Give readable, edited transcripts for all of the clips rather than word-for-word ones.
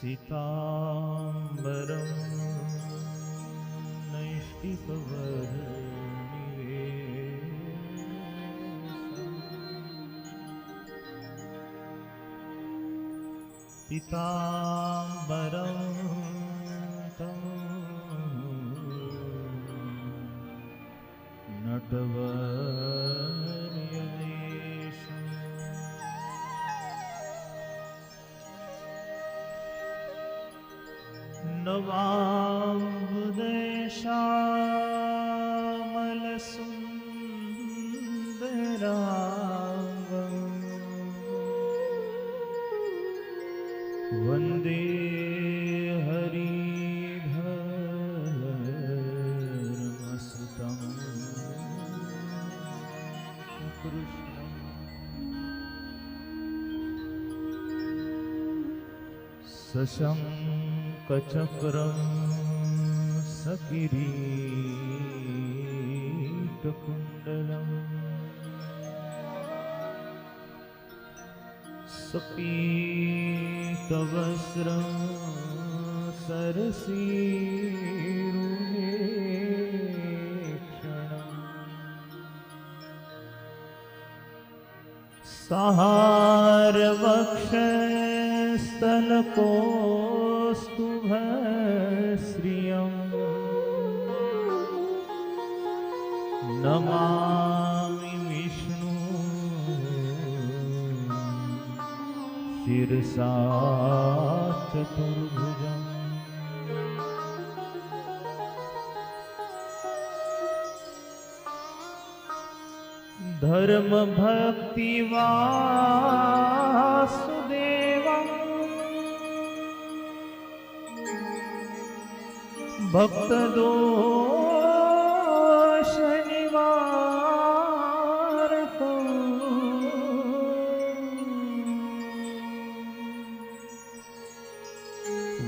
सीताम्बरं नैष्टिकवरनिवेशम् पीताम्बरं तं नटवर्यवेशम् नवाम्बुदशामलसुन्दराङ्गं वन्दे हरिधर्मसुतं कृष्णं सशङ्खचक्रं सकिरीटकुण्डलम् सपीतवस्त्रं सरसीरुहेक्षणम् सहारवक्षस्थलकौस्तुभश्रियम् नमामि विष्णु शिरसा चतुर्भुजम् धर्म भक्ति वासुदेवं भक्तदोष निवारकं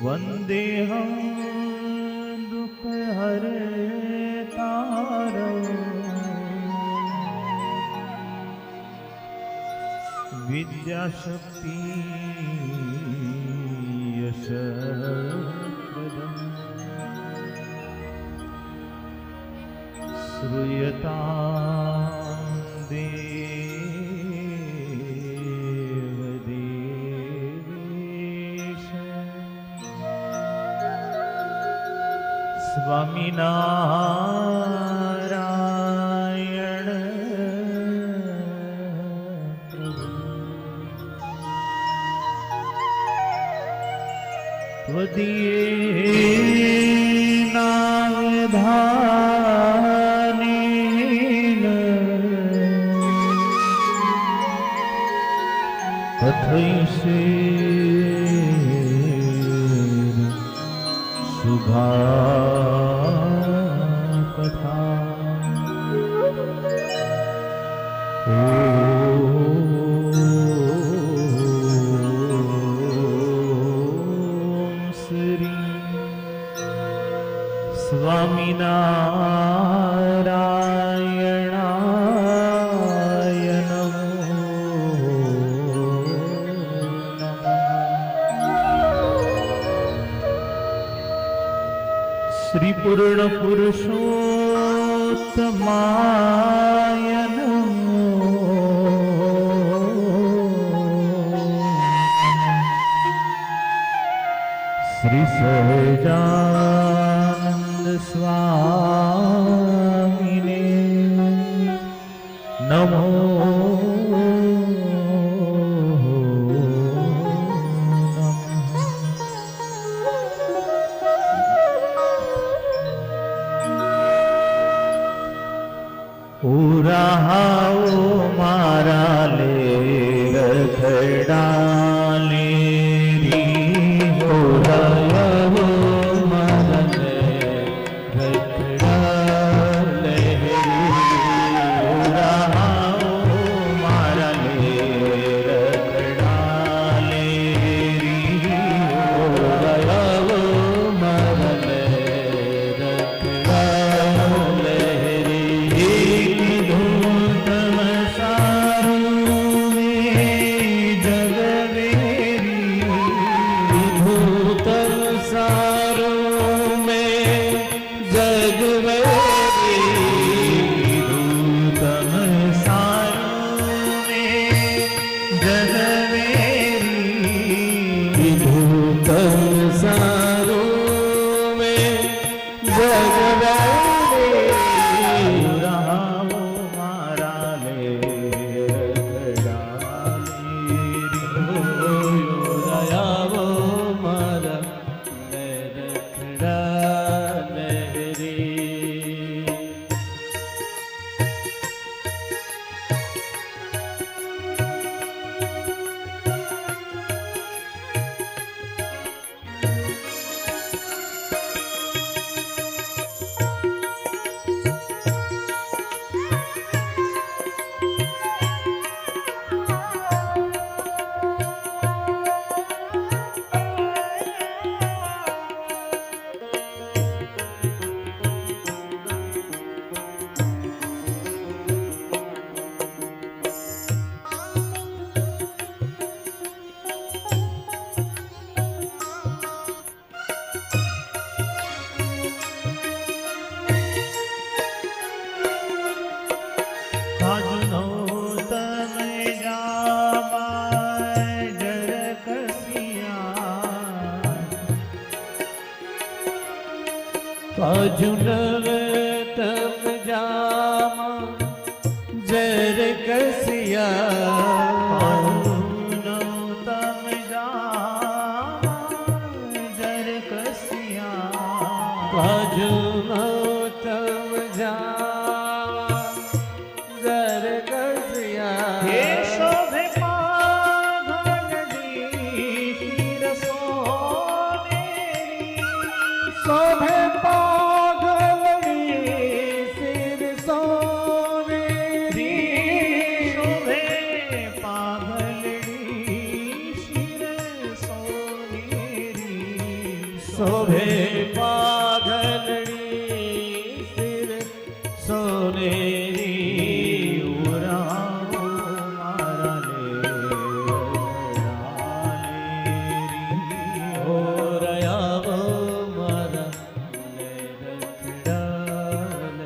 वन्देऽहं दुःखहर्तारम् विद्याशक्ति यशप्रदम् श्रूयतां देवदेवेश स्वामिनारायण त्वदीयेनावधानेन तथैषे शुभा कथा स्वामिनारायणाय नमो श्री पूर्ण पुरुषोत्तमाय नमो श्री सहजानंद स्वामिने नमो उराओ मारा ले रखड़ाले री उराओ मारा ले रखड़ाले री उराओ मारा ले रखड़ाले री उराओ मारा ले रखड़ाले री धूत રાવો મારા દયાવો મારા રખડા લહેરી. આજનો તમે જામાય જરકસિયા કાજુનવે તમ જામા જર કસિયા. આજનો તમે જામાય જરકસિયા કાજુનો તમ જામા જર કસિયા. હે શોભે પાઘલડી શિર સોનેરી શોભે પાઘલડી સિર સોનેરી. શોભે પાઘલડી શિર સોનેરી શોભે પાઘલડી સિર સોનેરી. રાવો મારા લેરી ઓ રયાવો મારા રખડા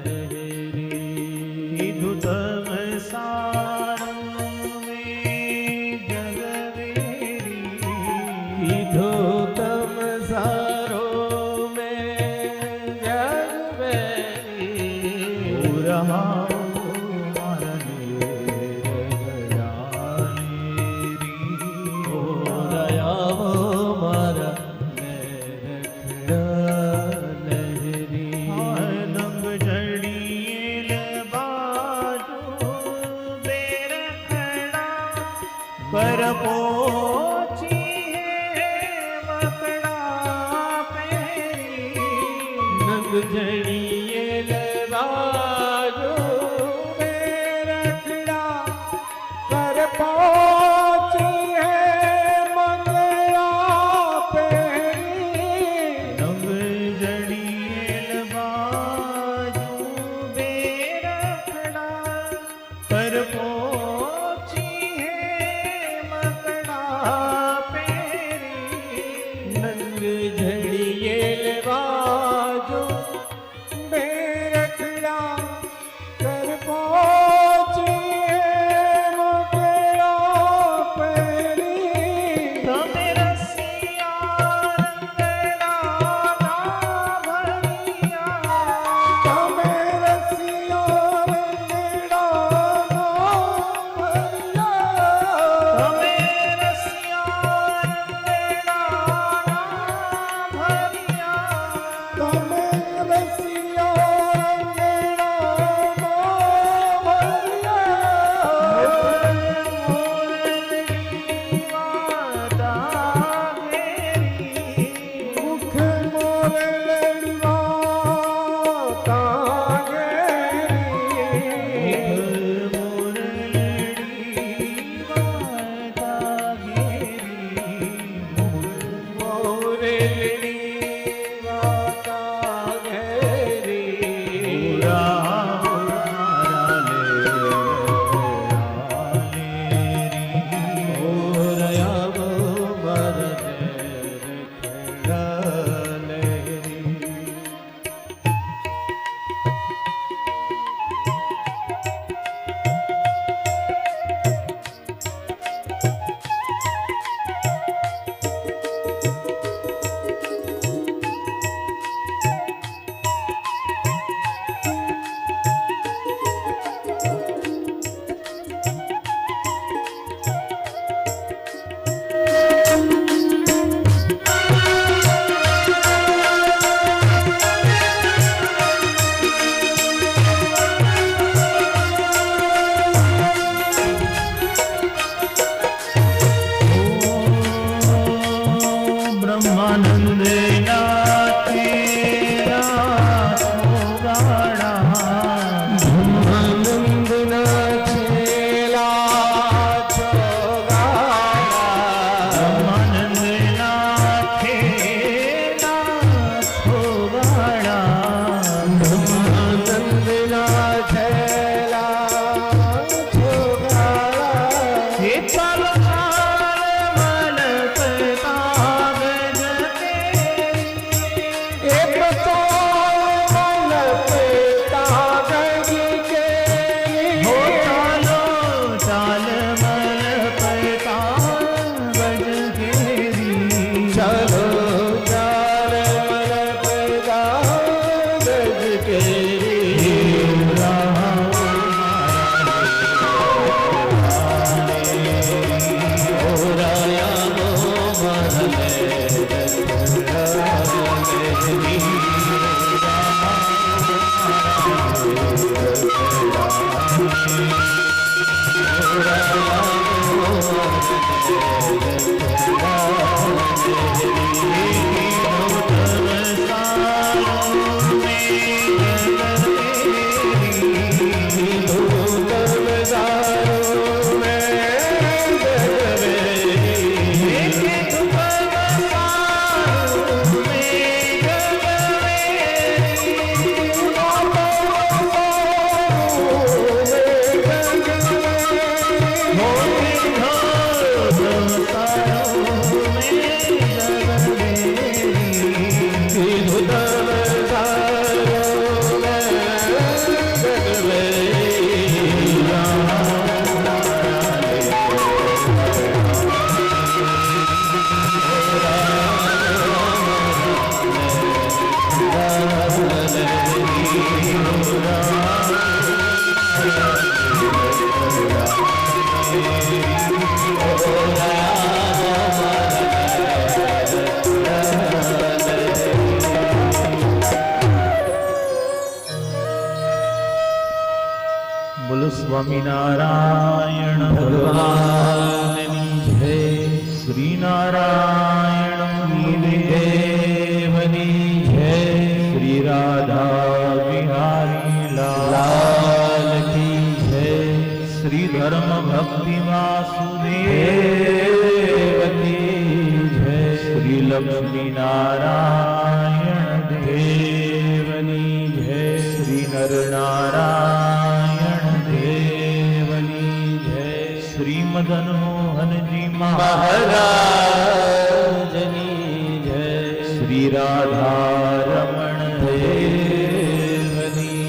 લહેરી. કીધું તમે સારું મેં જગવેરી કીધો તમ સારો મેં જગવેરી. રાવો મારા લેરી ઓ રયાવો મારા રખડા લહેરી. નંગ જડીએલ બાજુ બેરખડા પર પહોંચી હે મકડા પહેરી નંગ જડીએ લવાજો રખડા કર પહોંચી હે મંગળા પહેરી. નંગ જડીએલ બાજુ બેરખડા પર પહોંચી હે મકડા પહેરી નંગ જડીએ લવાજો નંદના છેલા છોકરા હે ચાલો ચાલ મલકતા ગજ એક તો મલકતા ગજ કે હો ચાલો ચાલ મલકતા ગજ કેરી ચલો ચાલ મલકતા ગજ કેરી બોલો સ્વામિનારાયણ ભગવાનની જય. શ્રી નારાયણ દેવની જય. શ્રી રાધા બિહારી લાલ કી જય. શ્રી ધર્મ ભક્તિ વાસુદેવ કી જય. શ્રી લક્ષ્મી નારાયણ દેવની જય. શ્રી નર નારાયણ દેવની જય. શ્રી મદન મોહનજી મહારાજની જય. શ્રી રાધા રમણ દેવની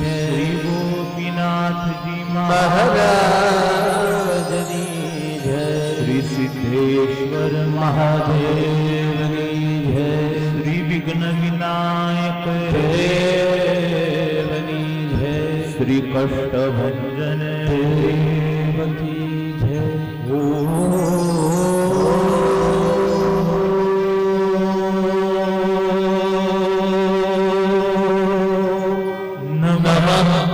જય. શ્રી ગોપીનાથજી મહારાજની જય. શ્રી સિદ્ધેશ્વર મહાદેવની જય. શ્રી વિઘ્ન વિનાયક દેવની જય. શ્રી કષ્ટભંજન દેવની જય. નમઃ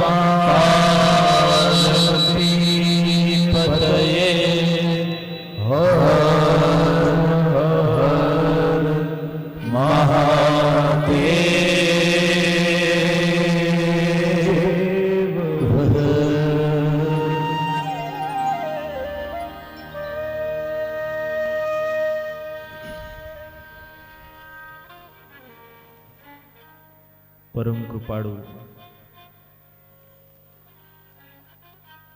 પાર્વતીપતયે. હર હર પરમ કૃપાળુ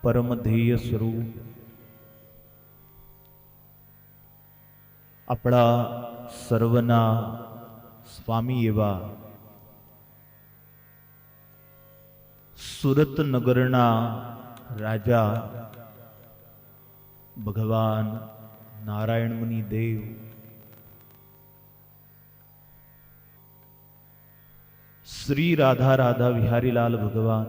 પરમ ધ્યેય સ્વરૂપ આપણા સર્વના સ્વામી એવા સુરત નગરના રાજા ભગવાન નારાયણ મુનિ દેવ શ્રી રાધા રાધા વિહારીલાલ ભગવાન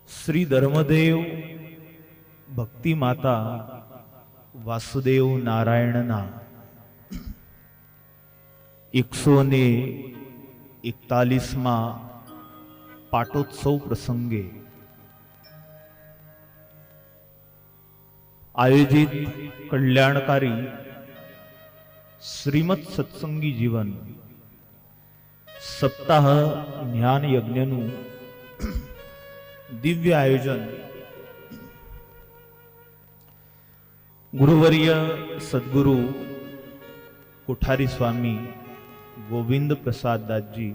શ્રી ધર્મદેવ ભક્તિ માતા વાસુદેવ નારાયણના 141માં પાટોત્સવ પ્રસંગે આયોજિત કલ્યાણકારી શ્રીમદ સત્સંગી જીવન સપ્તાહ જ્ઞાન યજ્ઞનું દિવ્ય આયોજન ગુરુવર્ય સદગુરુ કોઠારી સ્વામી ગોવિંદ પ્રસાદ દાસજી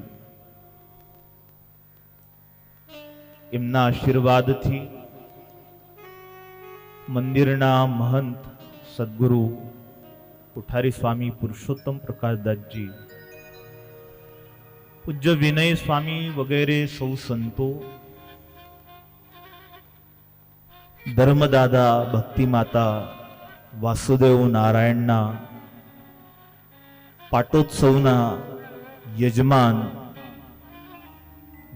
એમના આશીર્વાદથી મંદિરના મહંત સદગુરુ કોઠારી સ્વામી પુરુષોત્તમ પ્રકાશદાસજી, પૂજ્ય વિનય સ્વામી વગેરે સૌ સંતો, ધર્મદાદા ભક્તિ માતા વાસુદેવ નારાયણના પાટોત્સવના યજમાન,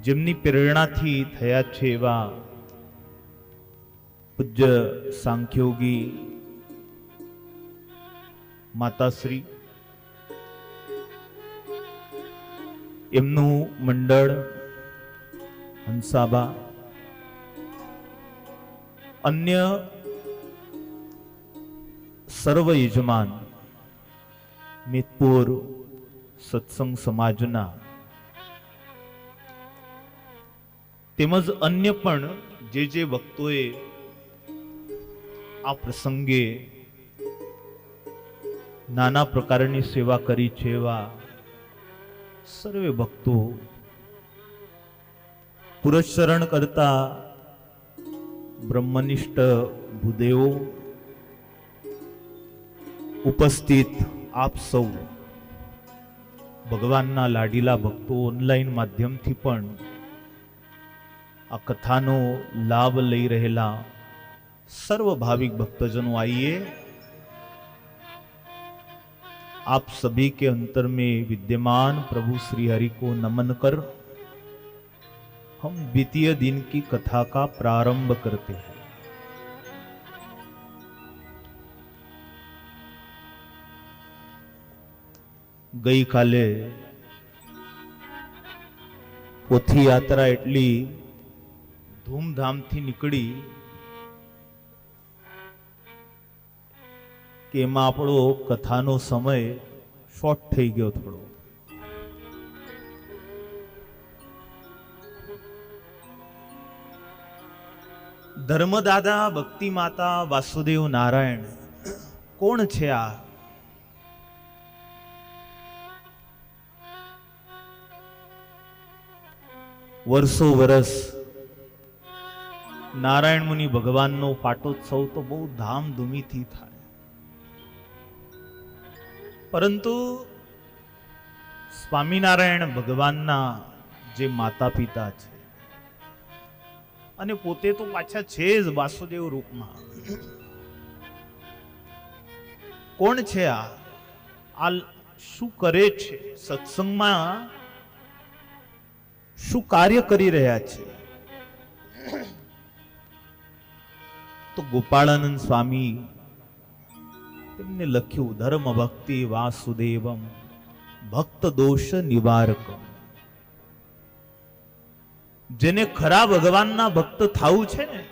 જેમની પ્રેરણાથી થયા છે એવા પૂજ્ય સાંખ્યોગી માતાશ્રી, એમનું મંડળ, હંસાબા, અન્ય સર્વ યજમાન, મિતપુર સત્સંગ સમાજના તેમજ અન્ય પણ જે ભક્તોએ આ પ્રસંગે નાના પ્રકારની સેવા કરી છે એવા સર્વે ભક્તો, પુરસ્ચરણ કરતા બ્રહ્મનિષ્ઠ ભૂદેવો, ઉપસ્થિત આપ સૌ ભગવાનના લાડીલા ભક્તો, ઓનલાઈન માધ્યમથી પણ આ કથાનો લાભ લઈ રહેલા सर्व भाविक भक्तजनों, आइए आप सभी के अंतर में विद्यमान प्रभु श्री हरि को नमन कर हम द्वितीय दिन की कथा का प्रारंभ करते हैं। गई काले पोथी यात्रा एटली धूमधाम थी निकली કે એમાં આપણો કથાનો સમય શોર્ટ થઈ ગયો થોડો. ધર્મદાદા ભક્તિ માતા વાસુદેવ નારાયણ કોણ છે? આ વર્ષો વર્ષ નારાયણ મુનિ ભગવાનનો પાટોત્સવ તો બહુ ધામધૂમીથી થાય, પરંતુ સ્વામિનારાયણ ભગવાનના જે માતા પિતા છે અને પોતે તો પાછા છે જ વાસુદેવ રૂપમાં, કોણ છે આ શું કરે છે? સત્સંગમાં શું કાર્ય કરી રહ્યા છે? તો ગોપાળાનંદ સ્વામી તેમને લખ્યું, ધર્મ ભક્તિ વાસુદેવમ ભક્ત દોષ નિવારકમ. જેને ખરા ભગવાનના ભક્ત થવું છે ને,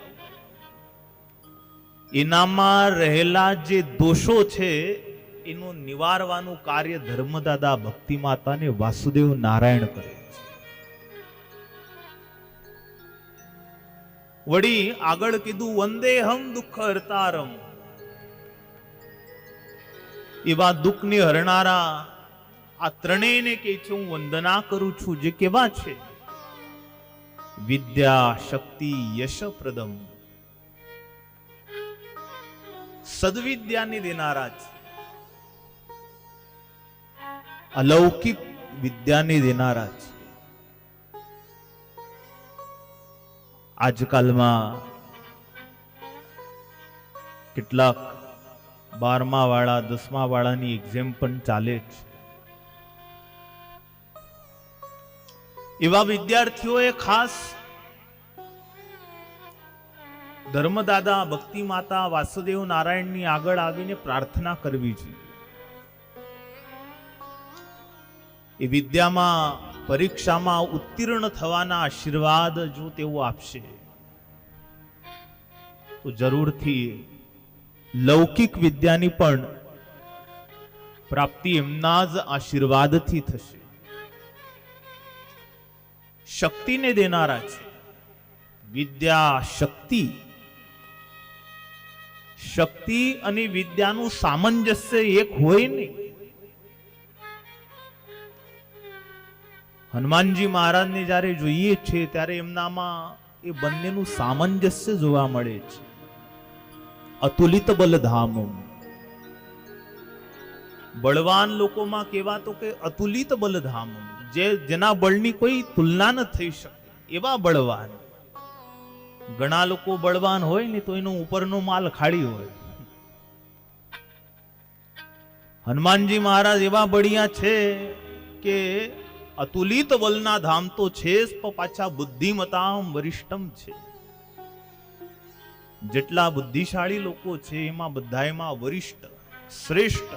એનામાં રહેલા જે દોષો છે એનું નિવારવાનું કાર્ય ધર્મદાદા ભક્તિ માતા ને વાસુદેવ નારાયણ કરે છે. વળી આગળ કીધું, વંદેહમ દુઃખ હરતારમ. એવા દુઃખને હરનારા આ ત્રણેયને કે છે હું વંદના કરું છું. જે કેવા છે? વિદ્યા શક્તિ યશપ્રદમ. સદવિદ્યાને દેનારા છે, અલૌકિક વિદ્યાને દેનારા છે. આજકાલમાં કેટલાક 12મા વાળા 10મા વાળાની એક્ઝામ પણ ચાલે છે. એવા વિદ્યાર્થીઓએ ખાસ ધર્મદાદા ભક્તિ માતા વાસુદેવ નારાયણની આગળ આવીને પ્રાર્થના કરવી જોઈએ. એ વિદ્યામાં પરીક્ષામાં ઉત્તીર્ણ થવાના આશીર્વાદ જો તેઓ આપશે તો જરૂરથી લૌકિક વિદ્યાની પણ પ્રાપ્તિ એમના જ આશીર્વાદથી થશે. શક્તિને દેનારા છે. વિદ્યા શક્તિ, શક્તિ અને વિદ્યાનું સામંજસ્ય એક હોય નહીં. હનુમાનજી મહારાજને જ્યારે જોઈએ છે ત્યારે એમનામાં એ બંનેનું સામંજસ્ય જોવા મળે છે. અતુલિત બલધામ, બળવાન લોકોમાં કહેવાતો કે અતુલિત બલધામ, જેના બળની કોઈ તુલના ન થઈ શકે એવા બળવાન. ઘણા લોકો બળવાન હોય ને તો એનો ઉપરનો માલ ખાડી હોય. હનુમાનજી મહારાજ એવા બળિયા છે કે અતુલિત બલના ધામ તો છે જ, પણ પાછા બુદ્ધિમતામ વરિષ્ઠમ છે. જેટલા બુદ્ધિશાળી લોકો છે એમાં બધાયમાં વરિષ્ઠ, શ્રેષ્ઠ.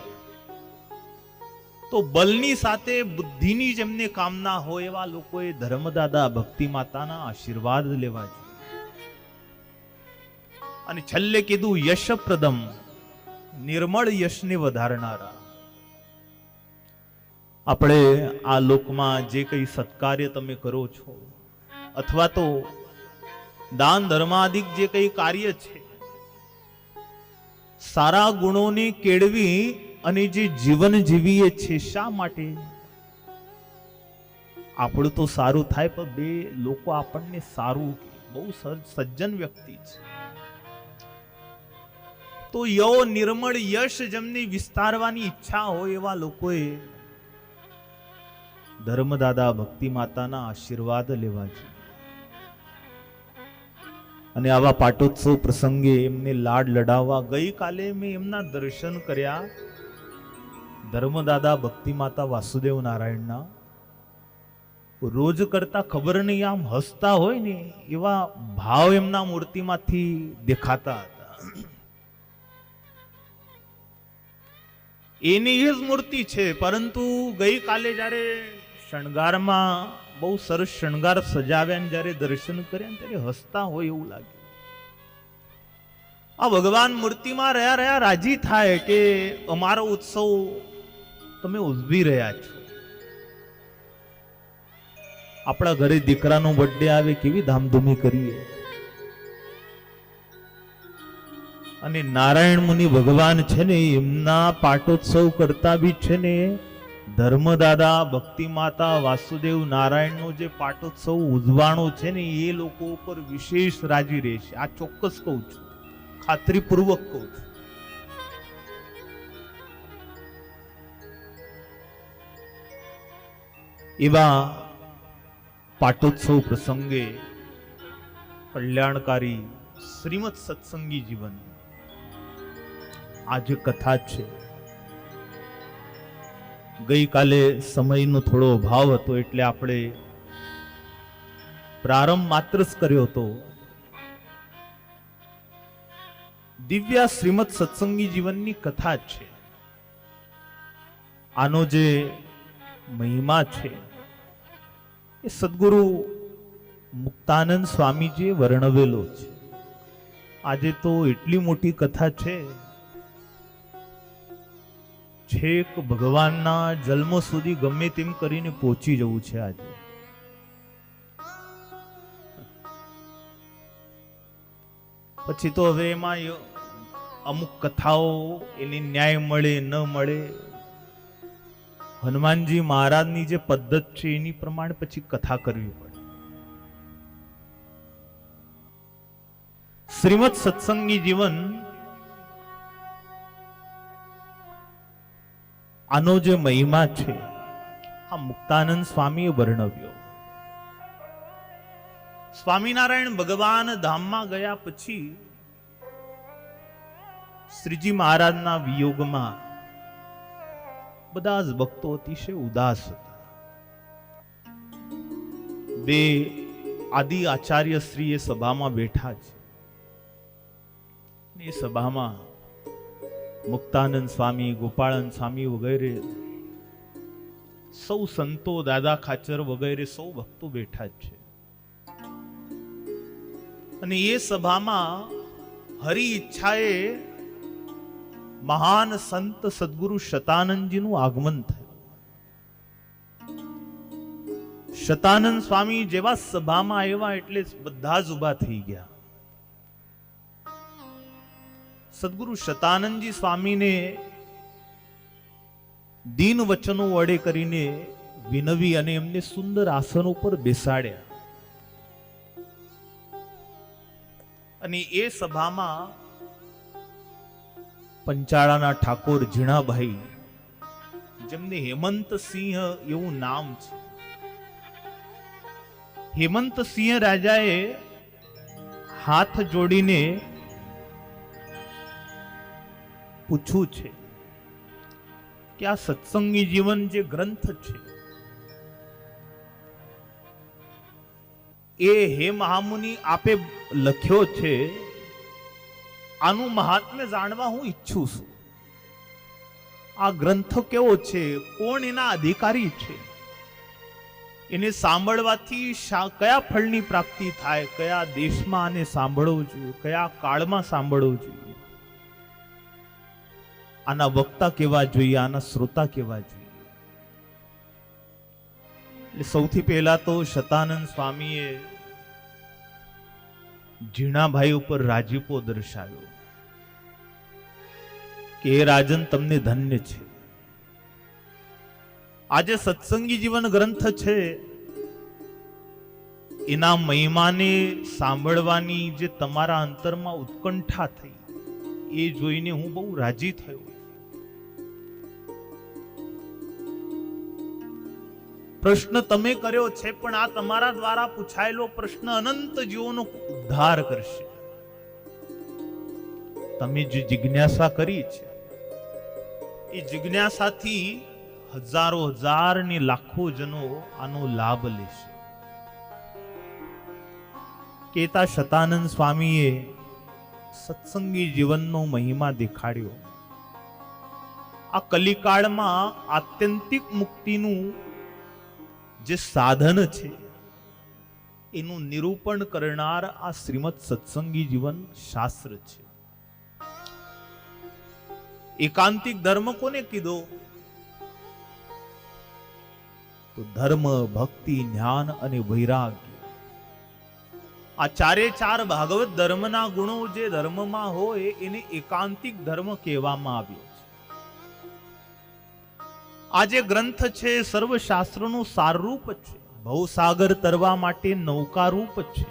તો બલની સાથે બુદ્ધિની જેમને કામના હોય એવા લોકોએ ધર્મદાદા ભક્તિ માતાના આશીર્વાદ લેવા જોઈએ. અને છેલ્લે કીધું યશપ્રદમ, નિર્મળ યશને વધારનારા. આપણે આ લોકમાં જે કઈ સત્કાર્ય તમે કરો છો અથવા તો દાન ધર્માદિક જે કઈ કાર્ય છે, સારા ગુણોને કેળવી અને જે જીવન જીવીએ છે, શા માટે? આપણું તો સારું થાય પણ બે લોકો આપણને સારું કહે, બહુ સજ્જન વ્યક્તિ છે. તો યો નિર્મળ યશ જેમને વિસ્તારવાની ઈચ્છા હોય એવા લોકોએ ધર્મદાદા ભક્તિ માતાના આશીર્વાદ લેવા છે. અને આવા પાટોત્સવ પ્રસંગે એમને લાડ લડાવવા. ગઈકાલે મેં એમના દર્શન કર્યા, ધર્મદાદા ભક્તિ માતા વાસુદેવ નારાયણના. રોજ કરતા ખબર નહીં આમ હસતા હોય ને એવા ભાવ એમના મૂર્તિમાંથી દેખાતા હતા. એની એ જ મૂર્તિ છે, પરંતુ ગઈકાલે જ્યારે શણગારમાં બહુ સરસ શણગાર સજાવ્યા, જ્યારે દર્શન કર્યા ત્યારે હસતા હોય એવું લાગ્યું. આ ભગવાન મૂર્તિમાં રહ્યા રાજી થાય કે અમારો ઉત્સવ તમે ઉજવી રહ્યા છો. આપણા ઘરે દીકરાનો બર્થડે આવે કેવી ધામધૂમી કરીએ. અને નારાયણ મુનિ ભગવાન છે ને એમના પાટોત્સવ કરતા બી છે ને ધર્મદાદા ભક્તિ માતા વાસુદેવ નારાયણનો જે પાટોત્સવ ઉજવાણો છે ને એ લોકો ઉપર વિશેષ રાજી રહેશે. આ ચોક્કસ કહું છું, ખાતરીપૂર્વક કહું છું. એવા પાટોત્સવ પ્રસંગે કલ્યાણકારી શ્રીમદ સત્સંગી જીવન આ જે કથા છે, ગઈકાલે સમયનો થોડો અભાવ હતો એટલે આપણે પ્રારંભ માત્ર જ કર્યો હતો. દિવ્ય શ્રીમદ સત્સંગી જીવનની કથા છે. આનો જે મહિમા છે એ સદગુરુ મુક્તાનંદ સ્વામીજીએ વર્ણવેલો છે. આજે તો એટલી મોટી કથા છે, છેક ભગવાનના જન્મ સુધી ગમે તેમ કરીને પહોંચી જવું છે. આજે પછી તો હવે એમાં અમુક કથાઓ એની ન્યાય મળે ન મળે, હનુમાનજી મહારાજની જે પદ્ધત છે એની પ્રમાણે પછી કથા કરવી પડે. શ્રીમદ સત્સંગી જીવન આનો જે મહિમા છે આ મુક્તાનંદ સ્વામીએ વર્ણવ્યો. સ્વામિનારાયણ ભગવાન ધામમાં ગયા પછી શ્રીજી મહારાજના વિયોગમાં બધા જ ભક્તો અતિશય ઉદાસ હતા. બે આદિ આચાર્ય શ્રી એ સભામાં બેઠા છે. એ સભામાં મુક્તાનંદ સ્વામી, ગોપાળન સ્વામી વગેરે સૌ સંતો, દાદા ખાચર વગેરે સૌ ભક્તો બેઠા છે. અને એ સભામાં હરિ ઈચ્છાએ મહાન સંત સદગુરુ શતાનંદજીનું આગમન થયું. શતાનંદ સ્વામી જેવા સભામાં આવ્યા એટલે બધા જ ઉભા થઈ ગયા. સદગુરુ શતાનંદજી સ્વામીને દીન વચનો વડે કરીને વિનવી અને એમને સુંદર આસન ઉપર બેસાડ્યા. અને એ સભામાં પંચાળાના ઠાકોર ઝીણાભાઈ, જેમને હેમંતસિંહ એવું નામ છે, હેમંતસિંહ રાજાએ હાથ જોડીને પૂછ્યું છે કે આ સત્સંગી જીવન જે ગ્રંથ છે એ હે મહામુનિ આપે લખ્યો છે, આનું મહાત્મ્ય જાણવા હું ઈચ્છું છું. આ ગ્રંથ કેવો છે, કોણ એના અધિકારી છે, એને સાંભળવાથી કયા ફળની પ્રાપ્તિ થાય, કયા દેશમાં આને સાંભળવું જોઈએ, કયા કાળમાં સાંભળવું જોઈએ, આના વક્તા કેવા જોઈએ, આના શ્રોતા કેવા જોઈએ. એટલે સૌથી પહેલા તો શતાનંદ સ્વામીએ ઝીણાભાઈ ઉપર રાજીપો દર્શાવ્યો કે હે રાજન, તમને ધન્ય છે. આજે સત્સંગી જીવન ગ્રંથ છે એના મહિમાને સાંભળવાની જે તમારા અંતરમાં ઉત્કંઠા થઈ એ જોઈને હું બહુ રાજી થયો. પ્રશ્ન તમે કર્યો છે, પણ આ તમારા દ્વારા પૂછાયેલો પ્રશ્ન અનંત જીવોનો ઉદ્ધાર કરશે. તમે જે જિજ્ઞાસા કરી છે એ જિજ્ઞાસાથી હજારો હજાર ને લાખો જનો આનો લાભ લેશે. કેતા શતાનંદ સ્વામીએ સત્સંગી જીવનનો મહિમા દેખાડ્યો. આ કલિકાળમાં આત્યંતિક મુક્તિનું જે સાધન છે એનું નિરૂપણ કરનાર આ શ્રીમદ સત્સંગી જીવન શાસ્ત્ર છે. એકાંતિક ધર્મ કોને કીધો? તો ધર્મ, ભક્તિ, જ્ઞાન અને વૈરાગ્ય, આ ચારે ચાર ભાગવત ધર્મના ગુણો જે ધર્મમાં હોય એને એકાંતિક ધર્મ કહેવામાં આવ્યો છે. આ જે ગ્રંથ છે સર્વશાસ્ત્રનું સારરૂપ છે, ભવસાગર તરવા માટે નૌકારૂપ છે.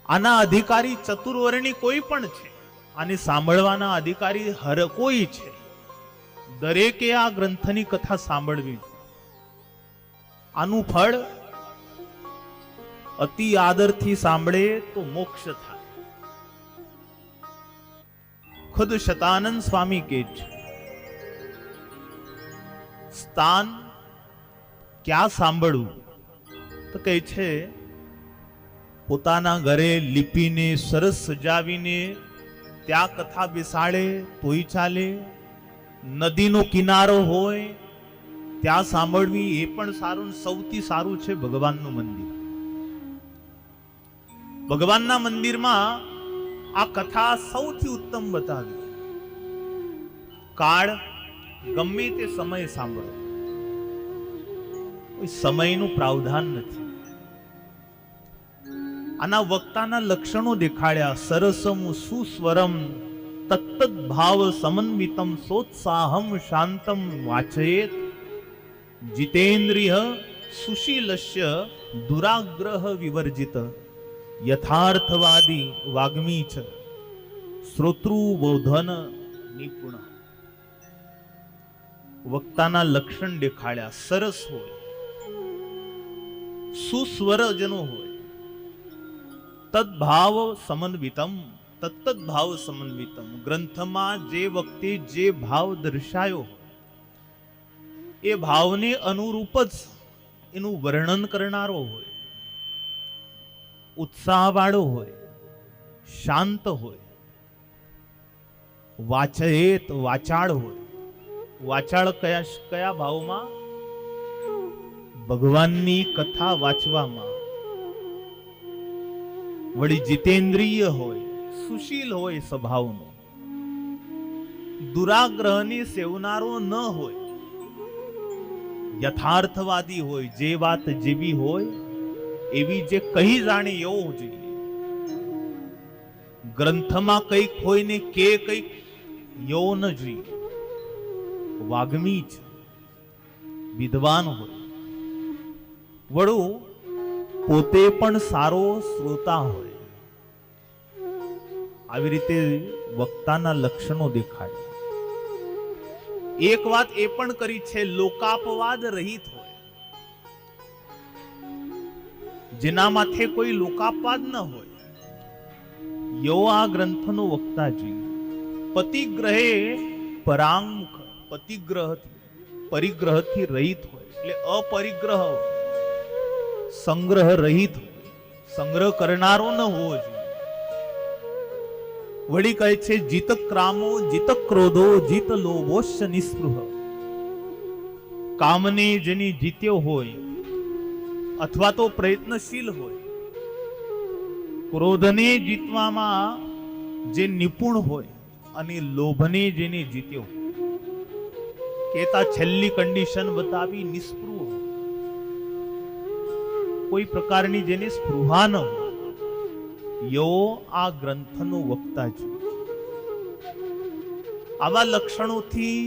આના અધિકારી ચતુર્વર્ણી કોઈ પણ છે, આને સાંભળવાના અધિકારી હર કોઈ છે. દરેકે આ ગ્રંથની કથા સાંભળવી. આનું ફળ અતિ આદરથી સાંભળે તો મોક્ષ થાય. ખુદ શતાનંદ સ્વામી કહે છે, સ્થાન ક્યાં સાંભળવું? તો કહે છે પોતાના ઘરે લીપીને સરસ સજાવીને ત્યાં કથા બેસાડે તોય ચાલે. નદીનો કિનારો હોય ત્યાં સાંભળવી એ પણ સારું. સૌથી સારું છે ભગવાનનું મંદિર. ભગવાનના મંદિરમાં આ કથા સૌથી ઉત્તમ બતાવી. કાળ ગમે તે સમય સાંભળો, કોઈ સમયનું પ્રાવધાન નથી. આના વક્તાના લક્ષણો દેખાડ્યા. સરસમ સુસ્વરમ તત્ત ભાવ સમન્વિતમ સોત્સાહમ શાંતમ વાચયેત જીતેન્દ્રિય સુશીલસ્ય દુરાગ્રહ વિવર્જિત યથાર્થવાદી વાગ્મી છે શ્રોતૃબોધન નિપુણ. વક્તાના લક્ષણ દેખાડ્યા. સરસ હોય, સુસ્વરજનો હોય, તદ્ભાવ સમન્વિતમ, તત્ત ભાવ સમન્વિતમ. ગ્રંથમાં જે વખતે જે ભાવ દર્શાયો એ ભાવને અનુરૂપ જ એનું વર્ણન કરનારો હોય. ઉત્સાહવાળો હોય, શાંત હોય, વાચયેત વાચાળ હોય. વાચાળ કયા ભાવમાં? ભગવાનની કથા વાંચવામાં. વળી જીતેન્દ્રિય હોય, સુશીલ હોય સ્વભાવનો, દુરાગ્રહને સેવનારો ન હોય, યથાર્થવાદી હોય, જે વાત જેવી હોય એવી જે કહી જાણે એવો જોઈએ. ગ્રંથમાં કંઈક હોય ને કે કંઈક એવો ન જોઈએ. વાગ્મી છે. વિદ્વાન હોય, વળું પોતે પણ સારો શ્રોતા હોય. આવી રીતે વક્તાના લક્ષણો દેખાડે. એક વાત એ પણ કરી છે, લોકાપવાદ રહિત હોય, જેના માથે કોઈ લોકાપવાદ ન હોય, યો આ ગ્રંથનો વક્તાજી. પતિગ્રહે પરાંગમુખ, પરિગ્રહથી રહિત હોય, એટલે અપરિગ્રહ હોય, સંગ્રહ રહિત હોય, સંગ્રહ કરનારો ન હોવો જોઈએ. વળી કહે છે, જીત ક્રામો જીત ક્રોધો જીત લોભોશ્ય નિસ્પૃહ. કામને જેની જીત્યો હોય અથવા તો પ્રયત્નશીલ હોય, ક્રોધને જીતવામાં જે નિપુણ હોય અને લોભને જેને જીત્યો હોય, કેતા છેલ્લી કન્ડિશન બતાવી નિસ્પૃહ હોય, કોઈ પ્રકારની જેને સ્પૃહા ન હોય, યો આ ગ્રંથનો વક્તા છે. આવા લક્ષણોથી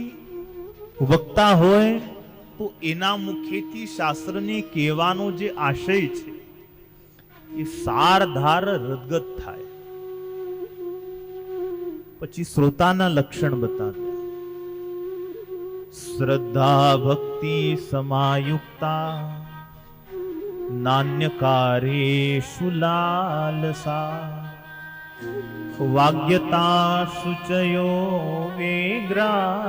વક્તા હોય તો એના મુખેથી શાસ્ત્રને કહેવાનો જે આશય છે એ સારધાર રદગત થાય. પછી શ્રોતાના લક્ષણ બતાવ્યા. શ્રદ્ધા ભક્તિ સમાયુક્તા નાન્યકારેષુ લાલસા વાગ્યતા શુચયો વેગ્રા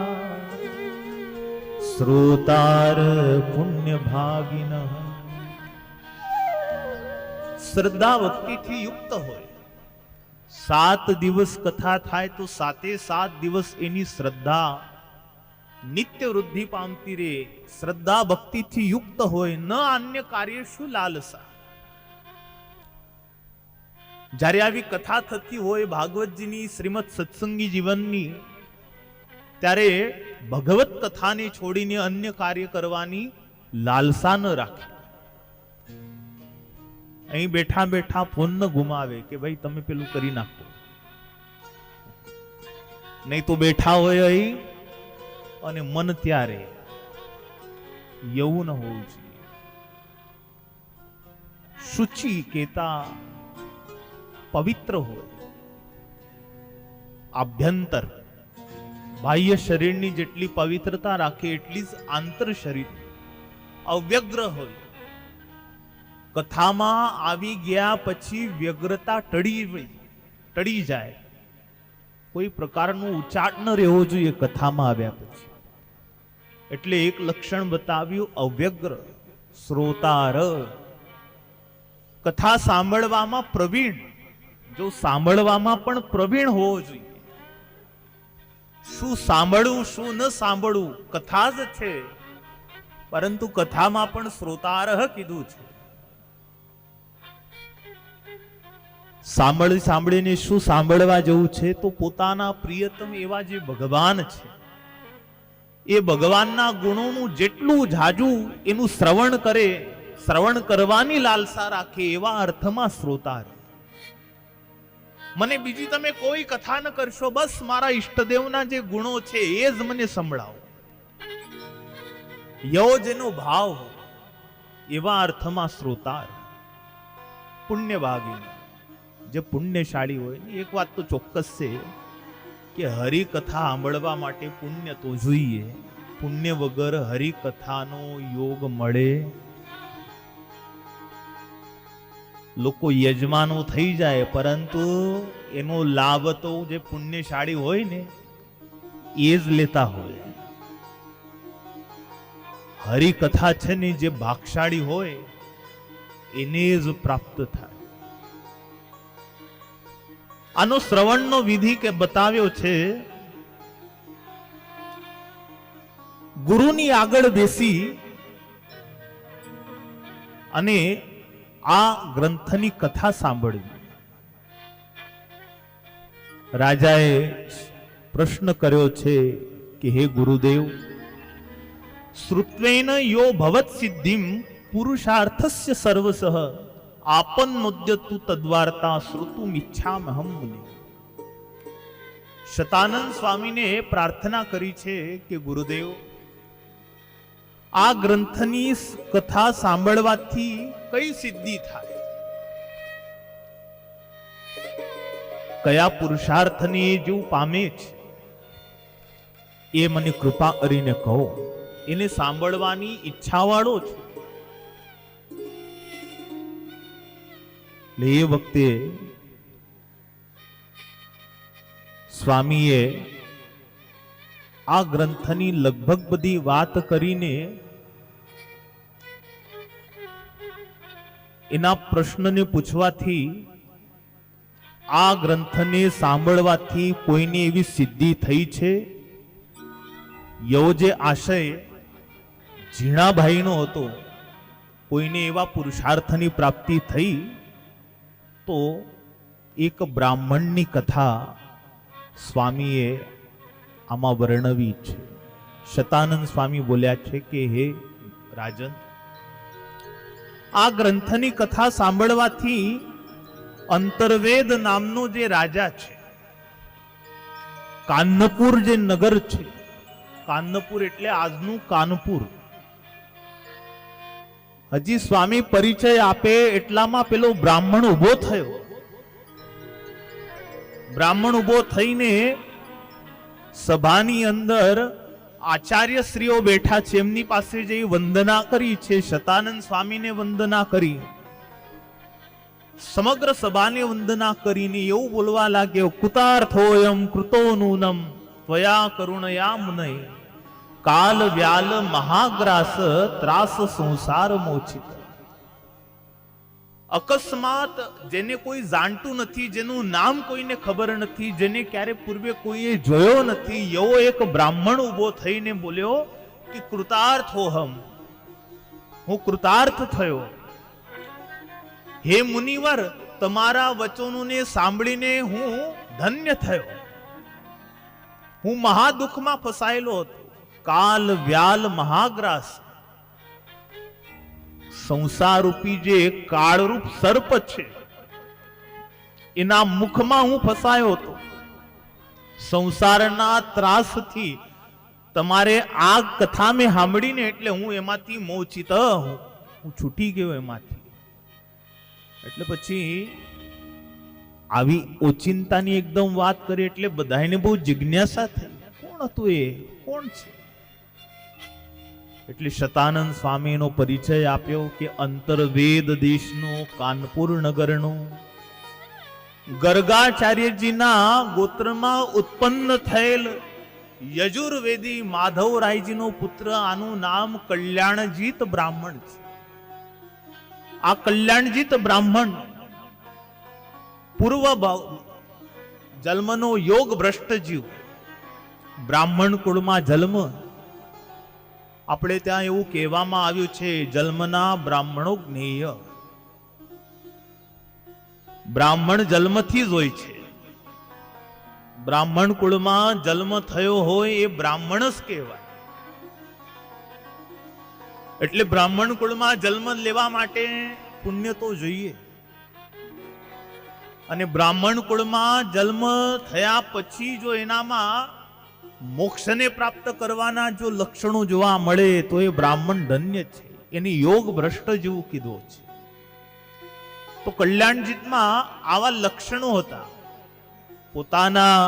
શ્રોતાર પુણ્ય ભાગિન. શ્રદ્ધા ભક્તિથી યુક્ત હોય. 7 દિવસ કથા થાય તો 7 દિવસ એની શ્રદ્ધા નિત્ય વૃદ્ધિ પામતી રે. શ્રદ્ધા ભક્તિથી યુક્ત હોય. ન અન્ય કાર્ય શું લાલસા. જ્યારે આવી કથા થતી હોય ભાગવતજીની, શ્રીમદ સત્સંગી જીવનની, ત્યારે ભગવત કથાને છોડીને અન્ય કાર્ય કરવાની લાલસા ન રાખે. અહીં બેઠા બેઠા ફોન ન ગુમાવે કે ભાઈ તમે પેલું કરી નાખો, નહીં તો બેઠા હોય અહીં અને મન ત્યારે એવું ન હોવું જોઈએ. શુચિ કેતા પવિત્ર હોય. આભ્યંતર બાહ્ય શરીરની જેટલી પવિત્રતા રાખે એટલી જ આંતર શરીર અવ્યગ્ર હોય. કથામાં આવી ગયા પછી વ્યગ્રતા ટળી જાય. કોઈ પ્રકારનું ઉચાટ ન રહેવો જોઈએ કથામાં આવ્યા પછી. એટલે એક લક્ષણ બતાવ્યું અવ્યગ્ર. શ્રોતાર કથા સાંભળવામાં પ્રવીણ. જો સાંભળવામાં પણ પ્રવીણ હોવો જોઈએ. શું સાંભળવું શું ન સાંભળવું કથા જ છે, પરંતુ કથામાં પણ શ્રોતારહ કીધું છે. સાંભળીને શું સાંભળવા જેવું છે, તો પોતાના પ્રિયતમ એવા જે ભગવાન છે એ ભગવાનના ગુણોનું જેટલું જાજુ એનું શ્રવણ કરે, શ્રવણ કરવાની લાલસા રાખે, એવા અર્થમાં શ્રોતા રહે. મને બીજી તમે કોઈ કથા ન કરશો, બસ મારા ઈષ્ટદેવના જે ગુણો છે એ જ મને સંભળાવો. યો જેનો ભાવ હોય એવા અર્થમાં શ્રોતા રહે. પુણ્ય ભાગી જે પુણ્યશાળી હોય ને, એક વાત તો ચોક્કસ છે કે હરિકથા સાંભળવા માટે પુણ્ય તો જોઈએ. પુણ્ય વગર હરિકથાનો યોગ મળે? લોકો યજમાનો થઈ જાય, પરંતુ એનો લાભ તો જે પુણ્યશાળી હોય ને એ જ લેતા હોય. હરિકથા છે ને જે ભાગશાળી હોય એને જ પ્રાપ્ત થાય. આનો શ્રવણનો વિધિ કે બતાવ્યો છે. ગુરુની આગળ બેસી અને આ ગ્રંથની કથા સાંભળવી. રાજાએ પ્રશ્ન કર્યો છે કે હે ગુરુદેવ, શ્રુત્વેન યો ભવત સિદ્ધિમ પુરુષાર્થસ્ય સર્વસઃ આપન્નોદ્યતુ તદ્વાર્તા શ્રુતુમ ઈચ્છામહં મુનિ. શતાનંદ સ્વામીને પ્રાર્થના કરી છે કે ગુરુદેવ, આ ગ્રંથની કથા સાંભળવાથી કઈ સિદ્ધિ થાય, કયા પુરુષાર્થને જેવું પામે છે એ મને કૃપા કરીને કહો. એને સાંભળવાની ઈચ્છા વાળો છું. એટલે એ વખતે સ્વામીએ આ ગ્રંથની લગભગ બધી વાત કરીને એના પ્રશ્નને પૂછવાથી આ ગ્રંથને સાંભળવાથી કોઈને એવી સિદ્ધિ થઈ છે, એવો જે આશય ઝીણાભાઈનો હતો, કોઈને એવા પુરુષાર્થની પ્રાપ્તિ થઈ, તો એક બ્રાહ્મણની કથા સ્વામીએ આમાં વર્ણવી છે. શતાનંદ સ્વામી બોલ્યા છે કે હે રાજન, આ ગ્રંથની કથા સાંભળવાથી અંતર્વેદ નામનો જે રાજા છે, કાનપુર જે નગર છે, કાનપુર એટલે આજનું કાનપુર, હજી સ્વામી પરિચય આપે એટલામાં પેલો બ્રાહ્મણ ઉભો થયો. બ્રાહ્મણ ઉભો થઈને સભાની અંદર આચાર્ય શ્રીઓ બેઠા છે, એમની પાસે જઈ વંદના કરી છે. શતાનંદ સ્વામીને વંદના કરી, સમગ્ર સભાને વંદના કરીને એવું બોલવા લાગ્યો, કૃતાર્થોયમ કૃતો નૂનમ ત્વયા કરુણયા મુનય કાલ વ્યાલ મહાગ્રાસ ત્રાસ સંસાર મોચિત. અકસ્માત જેને કોઈ જાણતું નથી, જેનું નામ કોઈને ખબર નથી, જેને ક્યારે પૂર્વે કોઈએ જોયો નથી, એવો એક બ્રાહ્મણ ઉભો થઈને બોલ્યો કે કૃતાર્થોહમ, હું કૃતાર્થ થયો. હે મુનિવર, તમારા વચનોને સાંભળીને હું ધન્ય થયો. હું મહાદુખમાં ફસાયેલો હતો. કાલ વ્યાલ મહાગ્રાસ, સંસાર રૂપી જે કાળરૂપ સર્પ છે એના મુખમાં હું ફસાયો હતો. સંસારના ત્રાસથી તમારે આ કથા મેં સાંભળીને એટલે હું એમાંથી મોચિત, હું છૂટી ગયો એમાંથી. એટલે પછી આવી ઓચિંતાની એકદમ વાત કરી એટલે બધાને બહુ જિજ્ઞાસા થઈ, કોણ હતું એ, કોણ છે? એટલે શતાનંદ સ્વામીનો પરિચય આપ્યો કે અંતર્વેદ દેશનો, કાનપુર નગરનો, ગર્ગાચાર્યજીના ગોત્રમાં ઉત્પન્ન થયેલ યજુર્વેદી માધવરાયજીનો પુત્ર, આનું નામ કલ્યાણજીત બ્રાહ્મણ છે. આ કલ્યાણજીત બ્રાહ્મણ પૂર્વ જન્મનો યોગ ભ્રષ્ટ જીવ, બ્રાહ્મણ કુળમાં જન્મ. આપણે ત્યાં એવું કહેવામાં આવ્યું છે, જન્મના બ્રાહ્મણો જ્ઞેય. બ્રાહ્મણ જન્મથી જ હોય છે. બ્રાહ્મણ કુળમાં જન્મ થયો હોય એ બ્રાહ્મણ જ કહેવાય. એટલે બ્રાહ્મણ કુળમાં જન્મ લેવા માટે પુણ્ય તો જોઈએ. અને બ્રાહ્મણ કુળમાં જન્મ થયા પછી જો એનામાં મોક્ષને પ્રાપ્ત કરવાના જો લક્ષણો જોવા મળે તો એ બ્રાહ્મણ ધન્ય છે. એની યોગ ભ્રષ્ટ જેવું કીધું છે. તો કલ્યાણજીતમાં આવા લક્ષણો હતા. પોતાના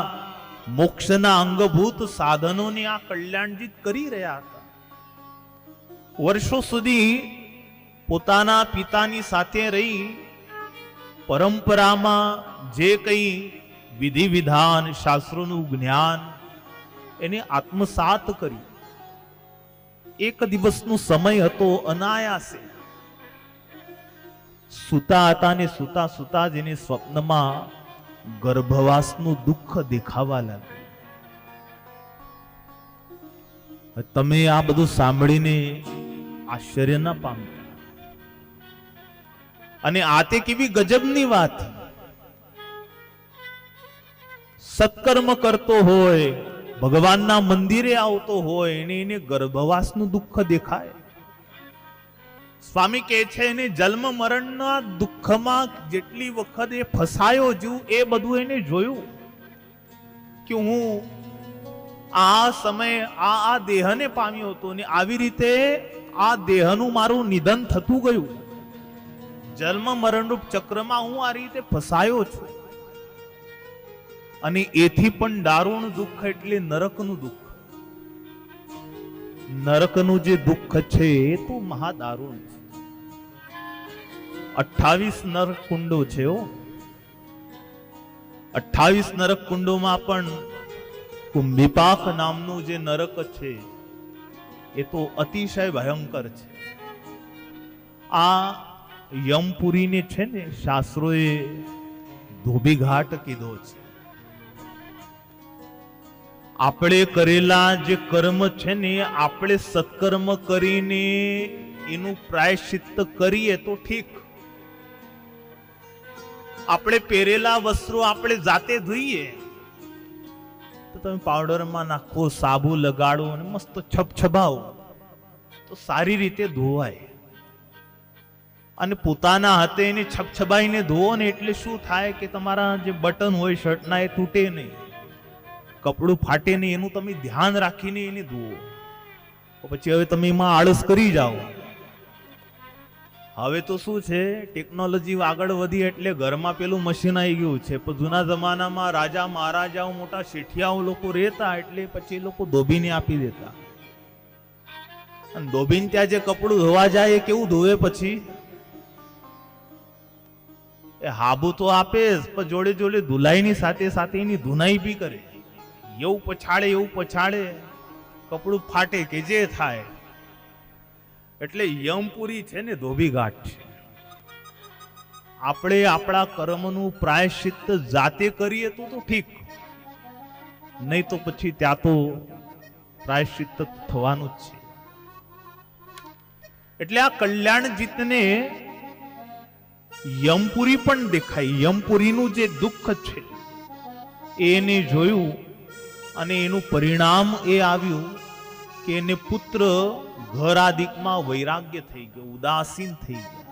મોક્ષના અંગભૂત સાધનોને આ કલ્યાણજીત કરી રહ્યા હતા. વર્ષો સુધી પોતાના પિતાની સાથે રહી પરંપરામાં જે કંઈ વિધિ વિધાન, શાસ્ત્રોનું જ્ઞાન એને આત્મસાત કરી. એક દિવસનો સમય હતો, અનાયાસે સૂતા હતા ને સૂતા સૂતા જ એને સ્વપ્નમાં ગર્ભવાસનું દુઃખ દેખાવા લાગ્યું. તમે આ બધું સાંભળીને આશ્ચર્ય ના પામતા. અને આ તે કેવી ગજબની વાત. સત્કર્મ કરતો હોય, ભગવાનના મંદિરે આવતો હોય અને એને ગર્ભવાસનું દુઃખ દેખાય. સ્વામી કહે છે એને જન્મ મરણના દુઃખમાં જેટલી વખત એ ફસાયો જીવ, એ બધું એને જોયું કે હું આ સમયે આ દેહને પામ્યો હતો ને આવી રીતે આ દેહનું મારું નિધન થતું ગયું. જન્મ મરણરૂપ ચક્રમાં હું આ રીતે ફસાયો છું. અને એથી પણ દારૂણ દુઃખ એટલે નરકનું દુઃખ. નરકનું જે દુઃખ છે એ તો મહાદારૂણ છે. 28 નરક કુંડો છે. 28 નરક કુંડોમાં પણ કુંભીપાક નામનું જે નરક છે એ તો અતિશય ભયંકર છે. આ યમપુરીને છે ને શાસ્ત્રોએ ધોબીઘાટ કીધો છે. આપણે કરેલા જે કર્મ છે ને આપણે સત્કર્મ કરીને એનું પ્રાયશ્ચિત્ત કરીએ તો ઠીક. આપણે પહેરેલા વસ્ત્રો આપણે જાતે ધોઈએ તો તમે પાવડરમાં નાખો, સાબુ લગાડો અને મસ્ત છબછબાવો તો સારી રીતે ધોવાય. અને પોતાના હાથે એને છબછબાઈને ધોવો ને એટલે શું થાય કે તમારા જે બટન હોય શર્ટના એ તૂટે નહીં, કપડું ફાટે નહીં, એનું તમે ધ્યાન રાખીને એને ધોવો. પછી હવે તમે એમાં આળસ કરી જાઓ. હવે તો શું છે, ટેકનોલોજી આગળ વધી એટલે ઘરમાં પેલું મશીન આવી ગયું છે. પણ જૂના જમાનામાં રાજા મહારાજાઓ મોટા શેઠિયાઓ લોકો રહેતા એટલે પછી એ લોકો ધોબીને આપી દેતા. અને ધોબીને ત્યાં જે કપડું ધોવા જાય એ કેવું ધોવે પછી એ હાબુ તો આપે જ પણ જોડે જોડે ધુલાઈની સાથે સાથે એની ધુનાઈ બી કરે. એવું પછાડે કપડું ફાટે કે જે થાય. એટલે યમપુરી છે ને ધોબીઘાટ છે. આપણે આપણા કર્મનું પ્રાયશ્ચિત્ત જાતે કરીએ તો ઠીક, નહીં તો પછી ત્યાં તો પ્રાયશ્ચિત્ત થવાનું જ છે. એટલે આ કલ્યાણજીતને યમપુરી પણ દેખાય. યમપુરીનું જે દુઃખ છે એને જોયું અને એનું પરિણામ એ આવ્યું કે એને પુત્ર ઘર આદિકમાં વૈરાગ્ય થઈ ગયો, ઉદાસીન થઈ ગયા.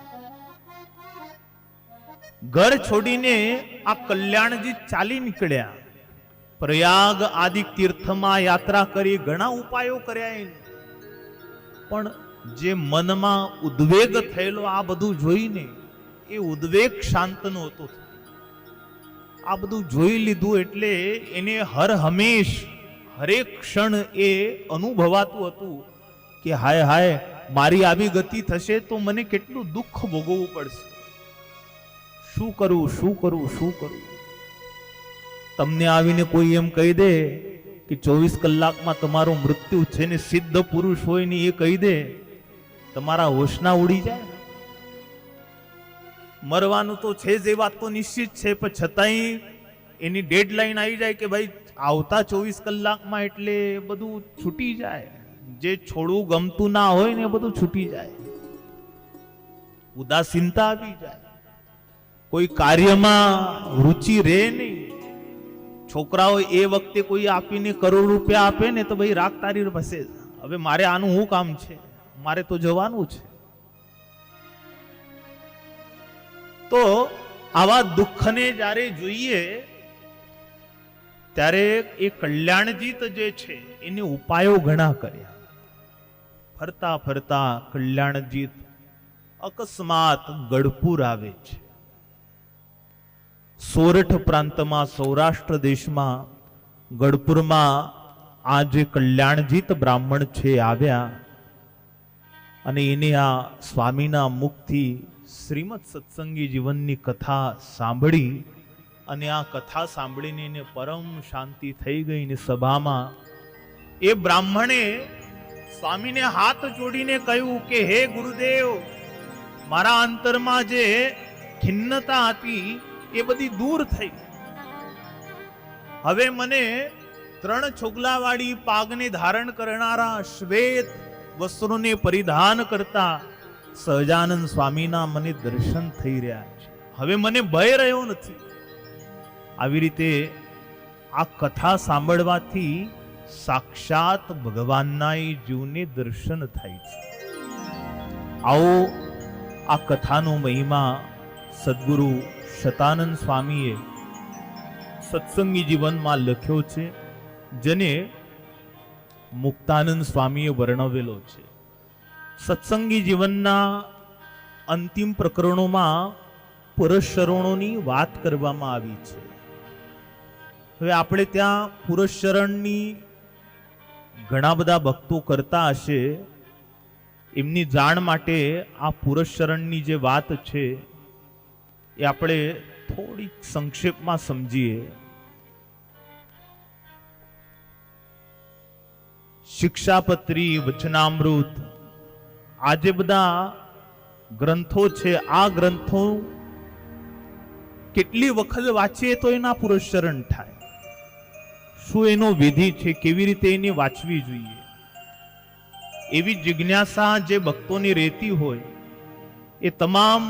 ઘર છોડીને આ કલ્યાણજી ચાલી નીકળ્યા. પ્રયાગ આદિ તીર્થમાં યાત્રા કરી, ઘણા ઉપાયો કર્યા, પણ જે મનમાં ઉદ્વેગ થયેલો આ બધું જોઈને એ ઉદ્વેગ શાંત નહોતો. આ બધું જોઈ લીધું એટલે એને હર હંમેશ હરેક ક્ષણ એ અનુભવાતું હતું કે હાય હાય મારી આવી ગતિ થશે તો મને કેટલું દુઃખ ભોગવવું પડશે. શું કરું. તમને આવીને કોઈ એમ કહી દે કે 24 કલાકમાં તમારું મૃત્યુ છે ને સિદ્ધ પુરુષ હોય ને એ કહી દે, તમારા હોશના ઉડી જાય. મરવાનું તો છે જ, એ વાત તો નિશ્ચિત છે, પણ છતાંય એની ડેડલાઈન આવી જાય કે ભાઈ આવતા 24 કલાકમાં એટલે બધું છૂટી જાય. જે છોડવું ગમતું ના હોય ને એ બધું છૂટી જાય. ઉદાસીનતા આવી જાય. કોઈ કાર્યમાં રુચિ રહે નહીં. છોકરાઓ એ વખતે કોઈ આપીને કરોડ રૂપિયા આપે ને તો ભાઈ રાગ તારી પાસે, હવે મારે આનું શું કામ છે, મારે તો જવાનું છે. તો આવા દુઃખને જ્યારે જોઈએ ત્યારે એ કલ્યાણજીત જે છે એને ઉપાયો ઘણા કર્યા. ફરતા ફરતા કલ્યાણજીત અકસ્માત ગઢપુર આવે છે. સોરઠ પ્રાંતમાં સૌરાષ્ટ્ર દેશમાં ગઢપુરમાં આ જે કલ્યાણજીત બ્રાહ્મણ છે આવ્યા અને એને આ સ્વામીના મુખથી શ્રીમદ સત્સંગી જીવનની કથા સાંભળી અને આ કથા સાંભળીને એને પરમ શાંતિ થઈ ગઈ. ને સભામાં એ બ્રાહ્મણે સ્વામીને હાથ જોડીને કહ્યું કે હે ગુરુદેવ, મારા અંતરમાં જે ખિન્નતા હતી એ બધી દૂર થઈ. હવે મને 3 છોગલાવાળી પાગને ધારણ કરનારા શ્વેત વસ્ત્રોને પરિધાન કરતા સહજાનંદ સ્વામીના મને દર્શન થઈ રહ્યા છે. હવે મને ભય રહ્યો નથી. આવી રીતે આ કથા સાંભળવાથી સાક્ષાત ભગવાનના જીવને દર્શન થાય છે. આવો આ કથાનો મહિમા સદગુરુ શતાનંદ સ્વામીએ સત્સંગી જીવનમાં લખ્યો છે, જેને મુક્તાનંદ સ્વામીએ વર્ણવેલો છે. સત્સંગી જીવનના અંતિમ પ્રકરણોમાં પુરસ્ચરણોની વાત કરવામાં આવી છે. હવે આપણે ત્યાં પુરસ્ચરણની ઘણા બધા ભક્તો કરતા હશે. એમની જાણ માટે આ પુરસ્ચરણની જે વાત છે એ આપણે થોડીક સંક્ષેપમાં સમજીએ. શિક્ષાપત્રી, વચનામૃત, આ જે બધા ગ્રંથો છે, આ ગ્રંથો કેટલી વખત વાંચીએ તો એના પુરસ્ચરણ થાય? શું એનો વિધિ છે? કેવી રીતે એને વાંચવી જોઈએ? એવી જિજ્ઞાસા જે ભક્તોની રહેતી હોય, એ તમામ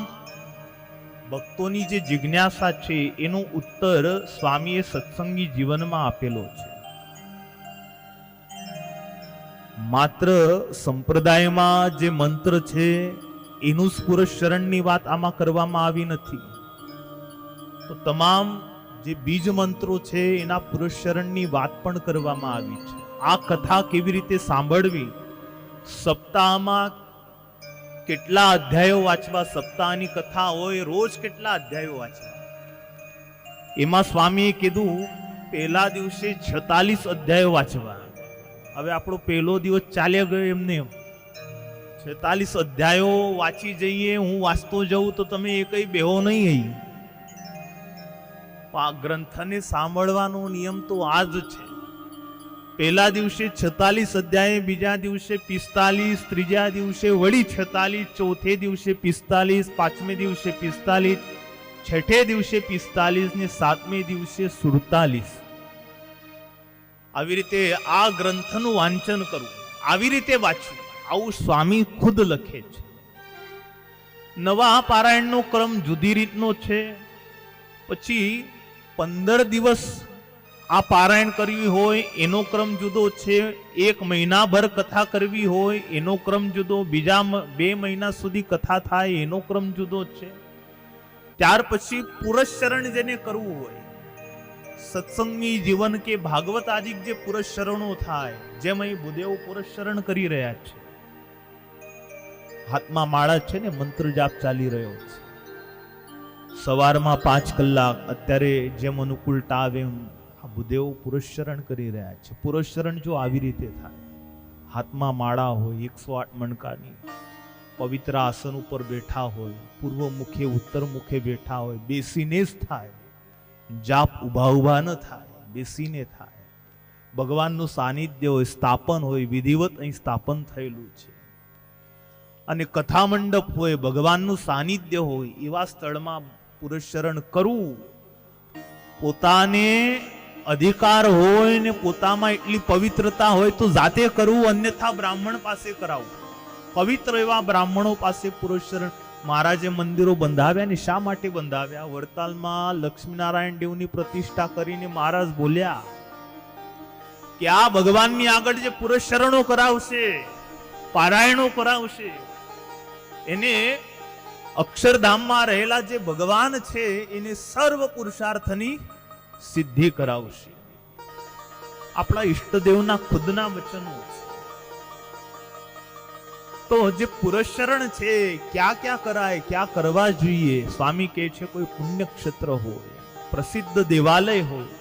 ભક્તોની જે જિજ્ઞાસા છે એનો ઉત્તર સ્વામીએ સત્સંગી જીવનમાં આપેલો છે. માત્ર સંપ્રદાયમાં જે મંત્ર છે એનું જ પુરસ્ચરણની વાત આમાં કરવામાં આવી નથી. તો તમામ જે બીજ મંત્રો છે એના પુરસ્ચરણની વાત પણ કરવામાં આવી છે. આ કથા કેવી રીતે સાંભળવી, સપ્તાહમાં કેટલા અધ્યાયો વાંચવા, સપ્તાહની કથા હોય રોજ કેટલા અધ્યાયો વાંચવા. એમાં સ્વામીએ કીધું પહેલા દિવસે 46 અધ્યાયો વાંચવા. હવે આપણો પહેલો દિવસ ચાલ્યો ગયો એમને 46 અધ્યાયો વાંચી જઈએ, હું વાંચતો જઉં તો તમે એ કઈ બેહો નહીં. અહીં આ ગ્રંથને સાંભળવાનો નિયમ તો આ જ છે. પહેલા દિવસે 46 અધ્યાય, બીજા દિવસે 45, ત્રીજા દિવસે વળી 46, ચોથે દિવસે 45, પાંચમે દિવસે 45, છઠ્ઠે દિવસે 45 ને સાતમે દિવસે 47. આવી રીતે આ ગ્રંથનું વાંચન કરવું, આવી રીતે વાંચવું, આવું સ્વામી ખુદ લખે છે. નવા પારાયણનો ક્રમ જુદી રીતનો છે. પછી 15 દિવસ આ પારાયણ કરવી હોય એનો ક્રમ જુદો છે. 1 મહિનાભર કથા કરવી હોય એનો ક્રમ જુદો. બીજા 2 મહિના સુધી કથા થાય એનો ક્રમ જુદો છે. ત્યાર પછી પુરસ્ચરણ જેને કરવું હોય, સત્સંગી જીવન કે ભાગવત આદિક જે પુરસ્ચરણો થાય, જેમ અહીં ભૂદેવ પુરસ્ચરણ કરી રહ્યા છે, હાથમાં માળા છે ને, મંત્ર જાપ ચાલી રહ્યો છે. સવારમાં 5 કલાક, અત્યારે જેમ અનુકૂળતા આવે એમ આ ભૂદેવ પુરસ્ચરણ કરી રહ્યા છે. પુરસ્ચરણ જો આવી રીતે થાય, હાથમાં માળા હોય, 108 મણકાની, પવિત્ર આસન ઉપર બેઠા હોય, પૂર્વ મુખે ઉત્તર મુખે બેઠા હોય, બેસીને જ થાય. જાપ ઉભા ન થાય, બેસીને થાય. ભગવાનનું સાનિધ્ય હોય, સ્થાપન હોય, વિધિવત અહીં સ્થાપન થયેલું છે. અને કથા મંડપ હોય, ભગવાનનું સાનિધ્ય હોય, એવા સ્થળમાં પુરસ્ચરણ કરવું. પોતાને અધિકાર હોય ને પોતામાં એટલી પવિત્રતા હોય તો જાતે કરવું, અન્યથા બ્રાહ્મણ પાસે કરાવવું. પવિત્ર એવા બ્રાહ્મણો પાસે પુરસ્ચરણ. મહારાજે મંદિરો બંધાવ્યા ને શા માટે બંધાવ્યા? વડતાલમાં લક્ષ્મીનારાયણ દેવની પ્રતિષ્ઠા કરીને મહારાજ બોલ્યા કે આ ભગવાનની આગળ જે પુરસ્ચરણો કરાવશે, પારાયણો કરાવશે, એને અક્ષરધામમાં રહેલા જે ભગવાન છે એને સર્વ પુરુષાર્થની સિદ્ધિ કરાવશે. આપણા ઈષ્ટદેવના ખુદના વચનો છે. તો જે પુરસ્ચરણ છે, ક્યાં ક્યાં કરાય, ક્યાં કરવા જોઈએ? સ્વામી કહે છે કોઈ પુણ્ય ક્ષેત્ર હોય, પ્રસિદ્ધ દેવાલય હોય,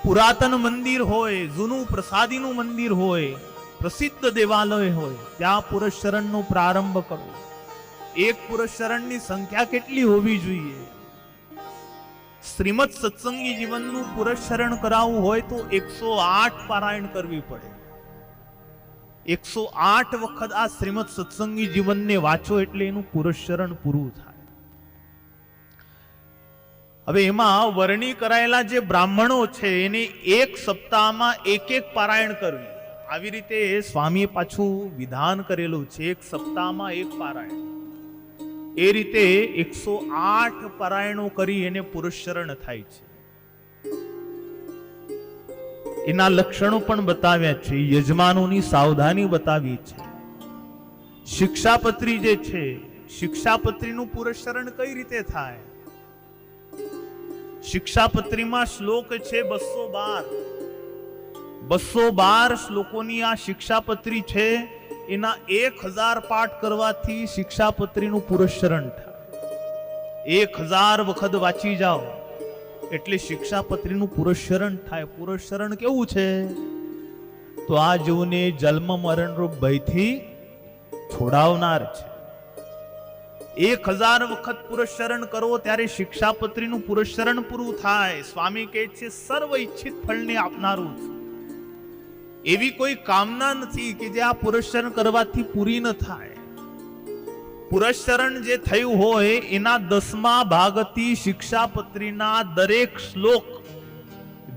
પુરાતન મંદિર હોય, જૂનું પ્રસાદીનું મંદિર હોય, પ્રસિદ્ધ દેવાલય હોય, ત્યાં પુરસ્ચરણનો પ્રારંભ કરવો. એક પુરસ્ચરણની સંખ્યા કેટલી હોવી જોઈએ? શ્રીમદ સત્સંગી જીવનનું પુરસ્ચરણ કરાવવું હોય તો 108 પારાયણ કરવી પડે. 108 વખત આ શ્રીમદ સત્સંગી જીવનને વાંચો એટલે એનું પુરસ્ચરણ પૂરું થાય. હવે એમાં વર્ણી કરાયેલા જે બ્રાહ્મણો છે એને 1 સપ્તાહમાં 1 પારાયણ કરવી. આવી રીતે સ્વામીએ પાછું વિધાન કરેલું છે, 1 સપ્તાહમાં 1 પારાયણ. એ રીતે 108 પારાયણો કરી એને પુરસ્ચરણ થાય છે. એના લક્ષણો પણ બતાવ્યા છે, યજમાનોની સાવધાની બતાવી છે. શિક્ષાપત્રી જે છે, શિક્ષાપત્રીનું પુરસ્ચરણ કઈ રીતે થાય? શિક્ષાપત્રીમાં શ્લોક છે 212. 212 શ્લોકોની આ શિક્ષાપત્રી છે. એના 1000 પાઠ કરવાથી શિક્ષાપત્રીનું પુરસ્ચરણ થાય. 1000 વખત વાંચી જાઓ એટલે શિક્ષાપત્રીનું પુરસ્ચરણ થાય. પુરસ્ચરણ કેવું છે? તો આ જીવને જન્મ મરણ રૂપ ભયથી છોડાવનાર છે. 1000 વખત પુરસ્ચરણ કરો ત્યારે શિક્ષાપત્રીનું પુરસ્ચરણ પૂરું થાય. સ્વામી કહે છે સર્વ ઈચ્છિત ફળને આપનારું છે. એવી કોઈ કામના નથી કે જે આ પુરસ્ચરણ કરવાથી પૂરી ન થાય. પુરસ્ચરણ જે થયું હોય એના 10મા ભાગથી શિક્ષાપત્રીના દરેક શ્લોક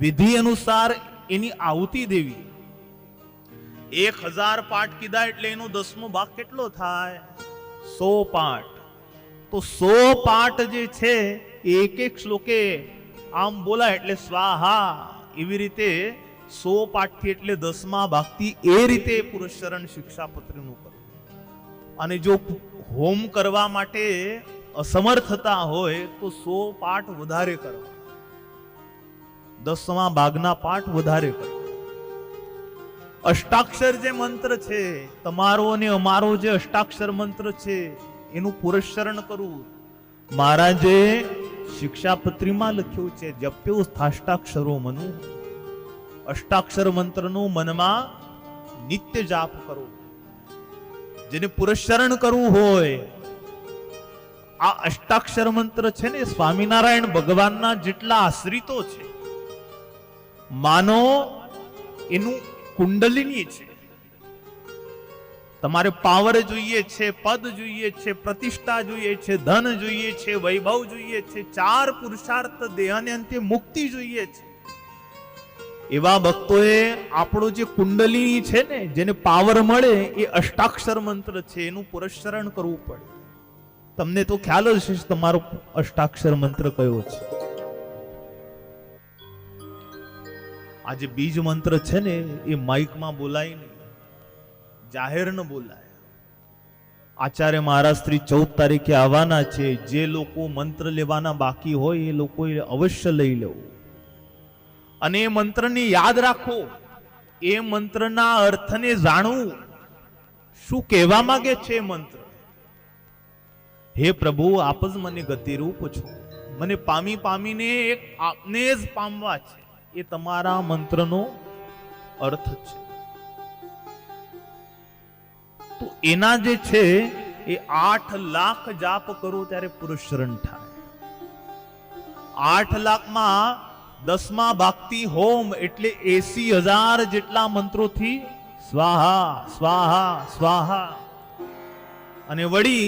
વિધિ અનુસાર એની આહુતિ દેવી. 1000 પાઠ કીધા એટલે એનો 10મો ભાગ કેટલો થાય? 100 પાઠ. તો 100 પાઠ જે છે એક એક શ્લોકે આમ બોલાય એટલે સ્વાહા. એવી રીતે 100 પાઠથી એટલે 10મા ભાગથી એ રીતે પુરસ્ચરણ શિક્ષાપત્રીનું કરવું. અને જો હોમ કરવા માટે અસમર્થતા હોય તો 100 પાઠ વધારે કરવા, 10મા ભાગના પાઠ વધારે કરવા. અષ્ટાક્ષર જે મંત્ર છે, તમારો અને અમારો જે અષ્ટાક્ષર મંત્ર છે એનું પુરસ્ચરણ કરવું. મહારાજે શિક્ષાપત્રીમાં લખ્યું છે જપ્યો સ્થાષ્ટાક્ષરો મનુ. અષ્ટાક્ષર મંત્રનું મનમાં નિત્ય જાપ કરો. જેને પુરસ્ચરણ કરવું હોય, આ અષ્ટાક્ષર મંત્ર છે ને સ્વામિનારાયણ ભગવાનના જેટલા આશ્રિતો છે માનો એનું કુંડલિની છે. તમારે પાવર જોઈએ છે, પદ જોઈએ છે, પ્રતિષ્ઠા જોઈએ છે, ધન જોઈએ છે, વૈભવ જોઈએ છે, 4 પુરુષાર્થ દેહને અંતે મુક્તિ જોઈએ છે. એવા ભક્તોએ આપણો જે કુંડલિની છે ને જેને પાવર મળે એ અષ્ટાક્ષર મંત્ર છે, એનું પુરસ્ચરણ કરવું પડે. તમને તો ખ્યાલ જ છે તમારો અષ્ટાક્ષર મંત્ર કયો છે. આ જે બીજ મંત્ર છે ને એ માઇકમાં બોલાય નહીં, જાહેર ન બોલાય. આચાર્ય મહારાજ શ્રી 14 તારીખે આવવાના છે. જે લોકો મંત્ર લેવાના બાકી હોય એ લોકોએ અવશ્ય લઈ લેવું. અને એ મંત્રને યાદ રાખો, એ મંત્રના અર્થને જાણવું. શું કહેવા માંગે છે એ મંત્ર? હે પ્રભુ, આપ જ મને ગતિરૂપ છો, મને પામી પામીને એક આપને જ પામવા છે. એ તમારા મંત્રનો અર્થ છે. તો એના જે છે એ 8 લાખ જાપ કરો ત્યારે પુરસ્ચરણ થાય. 8 લાખમાં 10મા ભાગથી હોમ એટલે 80,000 જેટલા મંત્રોથી સ્વાહા સ્વાહા સ્વાહા. અને વળી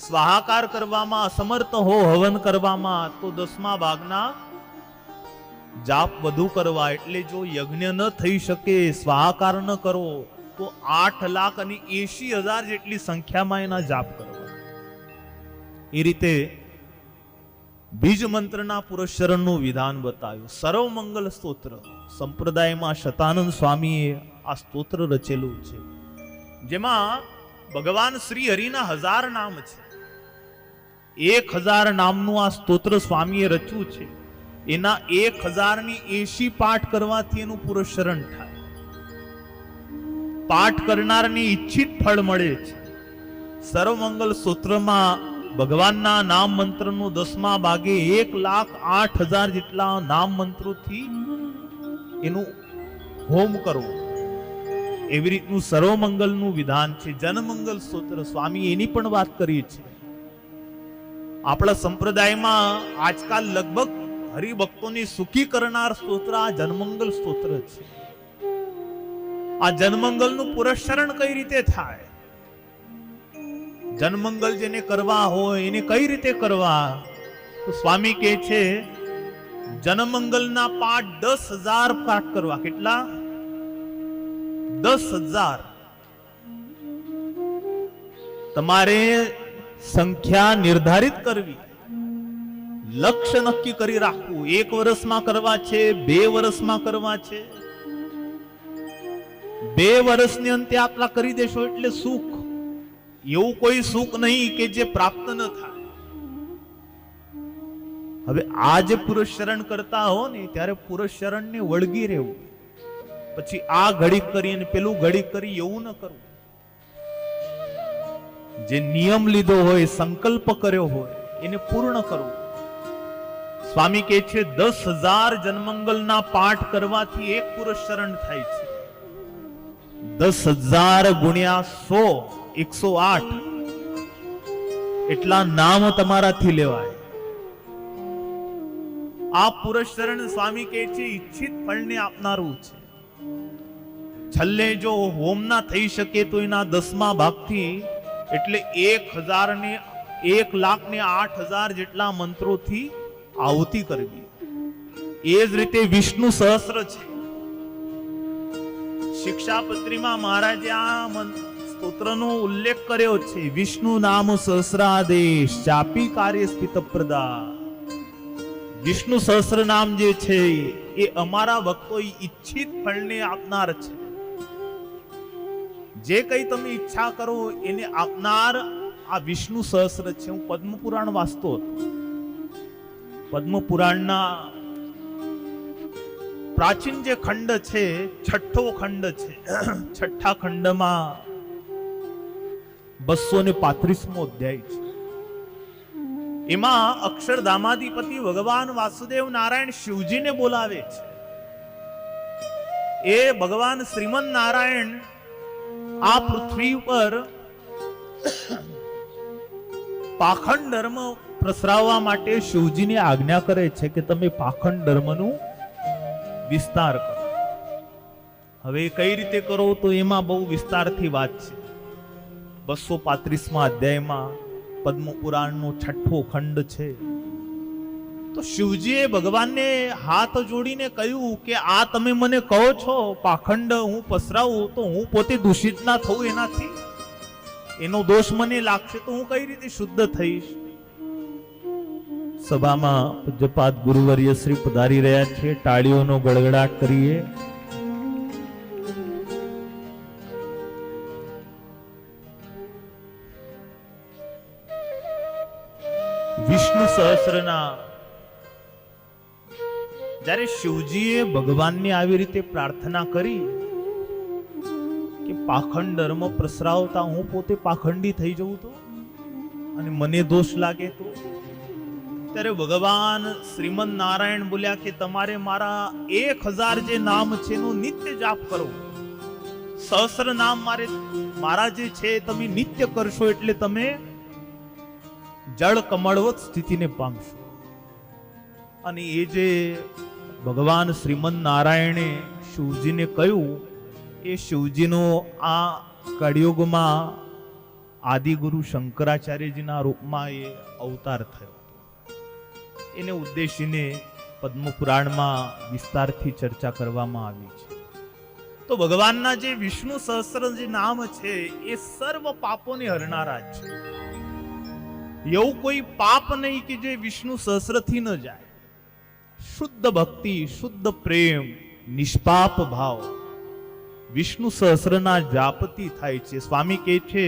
સ્વાહાકાર કરવામાં અસમર્થ હો હવન કરવામાં તો 10મા ભાગના જાપ વધુ કરવા. એટલે જો યજ્ઞ ન થઈ શકે, સ્વાહાકાર ન કરો તો 8 લાખ અને 80,000 જેટલી સંખ્યામાં એના જાપ કરવા. એ રીતે બીજ મંત્રના પુરસ્ચરણનું વિધાન બતાવ્યું. સર્વમંગલ સ્તોત્ર સંપ્રદાયમાં શતાનંદ સ્વામીએ આ સ્તોત્ર રચેલું છે, જેમાં ભગવાન શ્રી હરિના 1000 નામ છે. 1000 નામનું આ સ્તોત્ર સ્વામીએ રચ્યું છે. એના 1080 પાઠ કરવાથી એનું પુરસ્ચરણ થાય. પાઠ કરનારને ઈચ્છિત ફળ મળે છે. સર્વમંગલ સ્તોત્રમાં ભગવાનના નામ મંત્રનો 10મા ભાગે 1,08,000 જેટલા નામ મંત્રોથી એનું હોમ કરવું. એવી રીતનું સર્વમંગલનું વિધાન છે. જનમંગલ સ્તોત્ર સ્વામી એની પણ વાત કરી છે. આપણા સંપ્રદાયમાં આજકાલ લગભગ હરિભક્તોને સુખી કરનાર સ્તોત્ર આ જનમંગલ સ્તોત્ર છે. આ જનમંગલનું પુરસ્ચરણ કઈ રીતે થાય? જનમંગલ જેને કરવા હોય એને કઈ રીતે કરવા? તો સ્વામી કહે છે જનમંગલના પાઠ 10,000 પાઠ કરવા. કેટલા? 10,000. તમારે સંખ્યા નિર્ધારિત કરવી, લક્ષ્ય નક્કી કરી રાખવું. 1 વર્ષમાં કરવા છે, 2 વર્ષમાં કરવા છે. 2 વર્ષની અંતે આટલા કરી દેશો એટલે સુખ. એવું કોઈ સુખ નહીં કે જે પ્રાપ્ત ન થાય. હવે આ જે પુરસ્ચરણ કરતા હો ને ત્યારે પુરસ્ચરણને વળગી રહેવું. પછી આ ઘડીક કરી અને પેલું ઘડીક કરી એવું ન કરવું. જે નિયમ લીધો હોય, સંકલ્પ કર્યો હોય એને પૂર્ણ કરવું. સ્વામી કહે છે 10,000 જન્મંગલના પાઠ કરવાથી એક પુરુષ શરણ થાય છે. 10,000 ગુણ્યા 100 108 એટલા નામ તમારાથી લેવાય. આ પુરુષ શરણ સ્વામી કહે છે ઈચ્છિત ફળને આપનારું છે. છેલ્લે જો હોમ ના થઈ શકે તો એના 10મા ભાગથી એટલે 1,08,000 જેટલા મંત્રોથી આહુતિ કરવી. એ જ રીતે વિષ્ણુ સહસ્ત્ર છે. શિક્ષાપત્રીમાં મહારાજે આ સ્તોત્રનો ઉલ્લેખ કર્યો છે. વિષ્ણુ નામ સહસ્રાદેશ ચાપી કાર્ય સ્થિત પ્રદા. વિષ્ણુ સહસ્ર નામ જે છે એ અમારા ભક્તો ઈચ્છિત ફળને આપનાર છે. જે કઈ તમે ઈચ્છા કરો એને આપનાર આ વિષ્ણુ સહસ્ર છે. હું પદ્મ પુરાણ વાંચતો હતો. પદ્મ પુરાણના પ્રાચીન જે ખંડ છે, છઠ્ઠો ખંડ છે. છઠ્ઠા ખંડમાં 235મો અધ્યાય છે. એમાં અક્ષરધામાધિપતિ ભગવાન વાસુદેવ નારાયણ શિવજીને બોલાવે છે. એ ભગવાન શ્રીમન નારાયણ આ પૃથ્વી પર પાખંડ ધર્મ પ્રસરાવવા માટે શિવજીને આજ્ઞા કરે છે કે તમે પાખંડ ધર્મનું વિસ્તાર કરો. હવે કઈ રીતે કરો તો એમાં બહુ વિસ્તારથી વાત છે. 235મા અધ્યાયમાં પદ્મ પુરાણનો છઠ્ઠો ખંડ છે. તો શિવજીએ ભગવાનને હાથ જોડીને કહ્યું કે આ તમે મને કહો છો પાખંડ હું પસરાવું તો હું પોતે દૂષિત ના થઉં એનાથી? એનો દોષ મને લાગશે તો હું કઈ રીતે શુદ્ધ થઈશ? સભામાં પૂજ્યપાદ ગુરુવર્ય શ્રી પધારી રહ્યા છે. તાળીઓનો ગડગડાટ કરીએ. વિષ્ણુ સહસ્રના જ્યારે શિવજીએ ભગવાનને આવી રીતે પ્રાર્થના કરી કે પાખંડ ધર્મ પ્રસરાવતા હું પોતે પાખંડી થઈ જઉં તો અને મને દોષ લાગે તો, ત્યારે ભગવાન શ્રીમન નારાયણ બોલ્યા કે તમારે મારા 1,000 જે નામ છે એનો નિત્ય જાપ કરો. સહસ્ર નામ મારા જે છે તમે નિત્ય કરશો એટલે તમે જળ કમળવત સ્થિતિને પામશો. અને એ જે ભગવાન શ્રીમન નારાયણે શિવજીને કહ્યું એ શિવજીનો આ કળિયુગમાં આદિગુરુ શંકરાચાર્યજીના રૂપમાં એ અવતાર થયો. એને ઉદ્દેશીને પદ્મ પુરાણમાં વિસ્તારથી ચર્ચા કરવામાં આવી છે. તો ભગવાનના જે વિષ્ણુ સહસ્ત્ર જે નામ છે એ સર્વ પાપોને હરનારા છે. એવું કોઈ પાપ નહીં કે જે વિષ્ણુ સહસ્રથી ન જાય. શુદ્ધ ભક્તિ, શુદ્ધ પ્રેમ, નિષ્પાપ ભાવ વિષ્ણુ સહસ્રના જાપથી થાય છે. સ્વામી કહે છે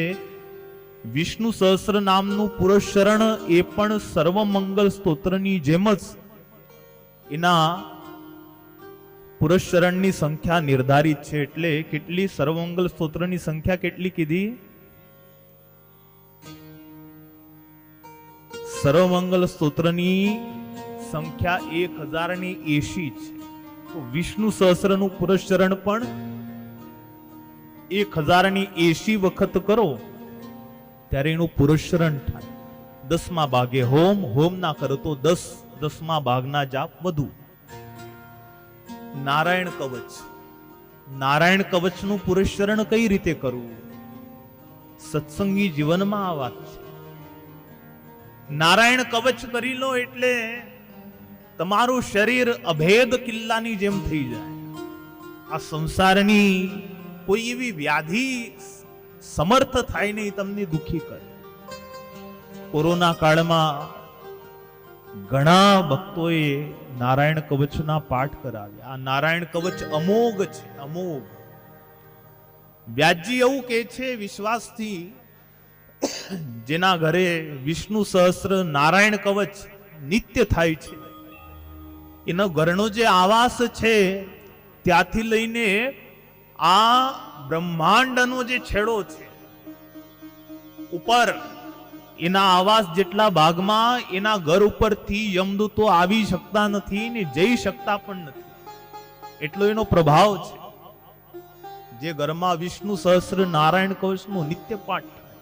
વિષ્ણુ સહસ્ર નામનું પુરસ્ચરણ એ પણ સર્વમંગલ સ્તોત્રની જેમ જ એના પુરસ્ચરણની સંખ્યા નિર્ધારિત છે. એટલે કેટલી સર્વમંગલ સ્તોત્રની સંખ્યા કેટલી કીધી? સર્વમંગલ સ્તોત્રની સંખ્યા 1,080 છે. તો વિષ્ણુ સહસ્રનું પુરસ્ચરણ પણ 1,080 વખત કરો ત્યારે એનું પુરસ્ચરણ થાય. 10મા ભાગે હોમ ના કરો તો 10મા ભાગના જાપ વધુ. નારાયણ કવચનું પુરસ્ચરણ કઈ રીતે કરવું? સત્સંગી જીવનમાં આ વાત છે. નારાયણ કવચ કરી લો એટલે તમારું શરીર અભેદ કિલ્લાની જેમ થઈ જાય. આ સંસારની કોઈ એવી વ્યાધિ સમર્થ થાય નહીં તમને દુખી કરે. કોરોના કાળમાં ઘણા ભક્તોએ નારાયણ કવચના પાઠ કરાવ્યા. આ નારાયણ કવચ અમોઘ છે, અમોઘ. વ્યાસજી એવું કહે છે વિશ્વાસથી, જેના ઘરે વિષ્ણુ સહસ્ત્ર નારાયણ કવચ નિત્ય થાય છે એનો ઘરનો જે આવાસ છે ત્યાંથી લઈને આ બ્રહ્માંડનો જે છેડો છે ઉપર એના આવાસ જેટલા ભાગમાં એના ઘર ઉપરથી યમદૂતો આવી શકતા નથી ને જઈ શકતા પણ નથી, એટલો એનો પ્રભાવ છે. જે ઘરમાં વિષ્ણુ સહસ્ત્ર નારાયણ કવચનો નિત્ય પાઠ થાય.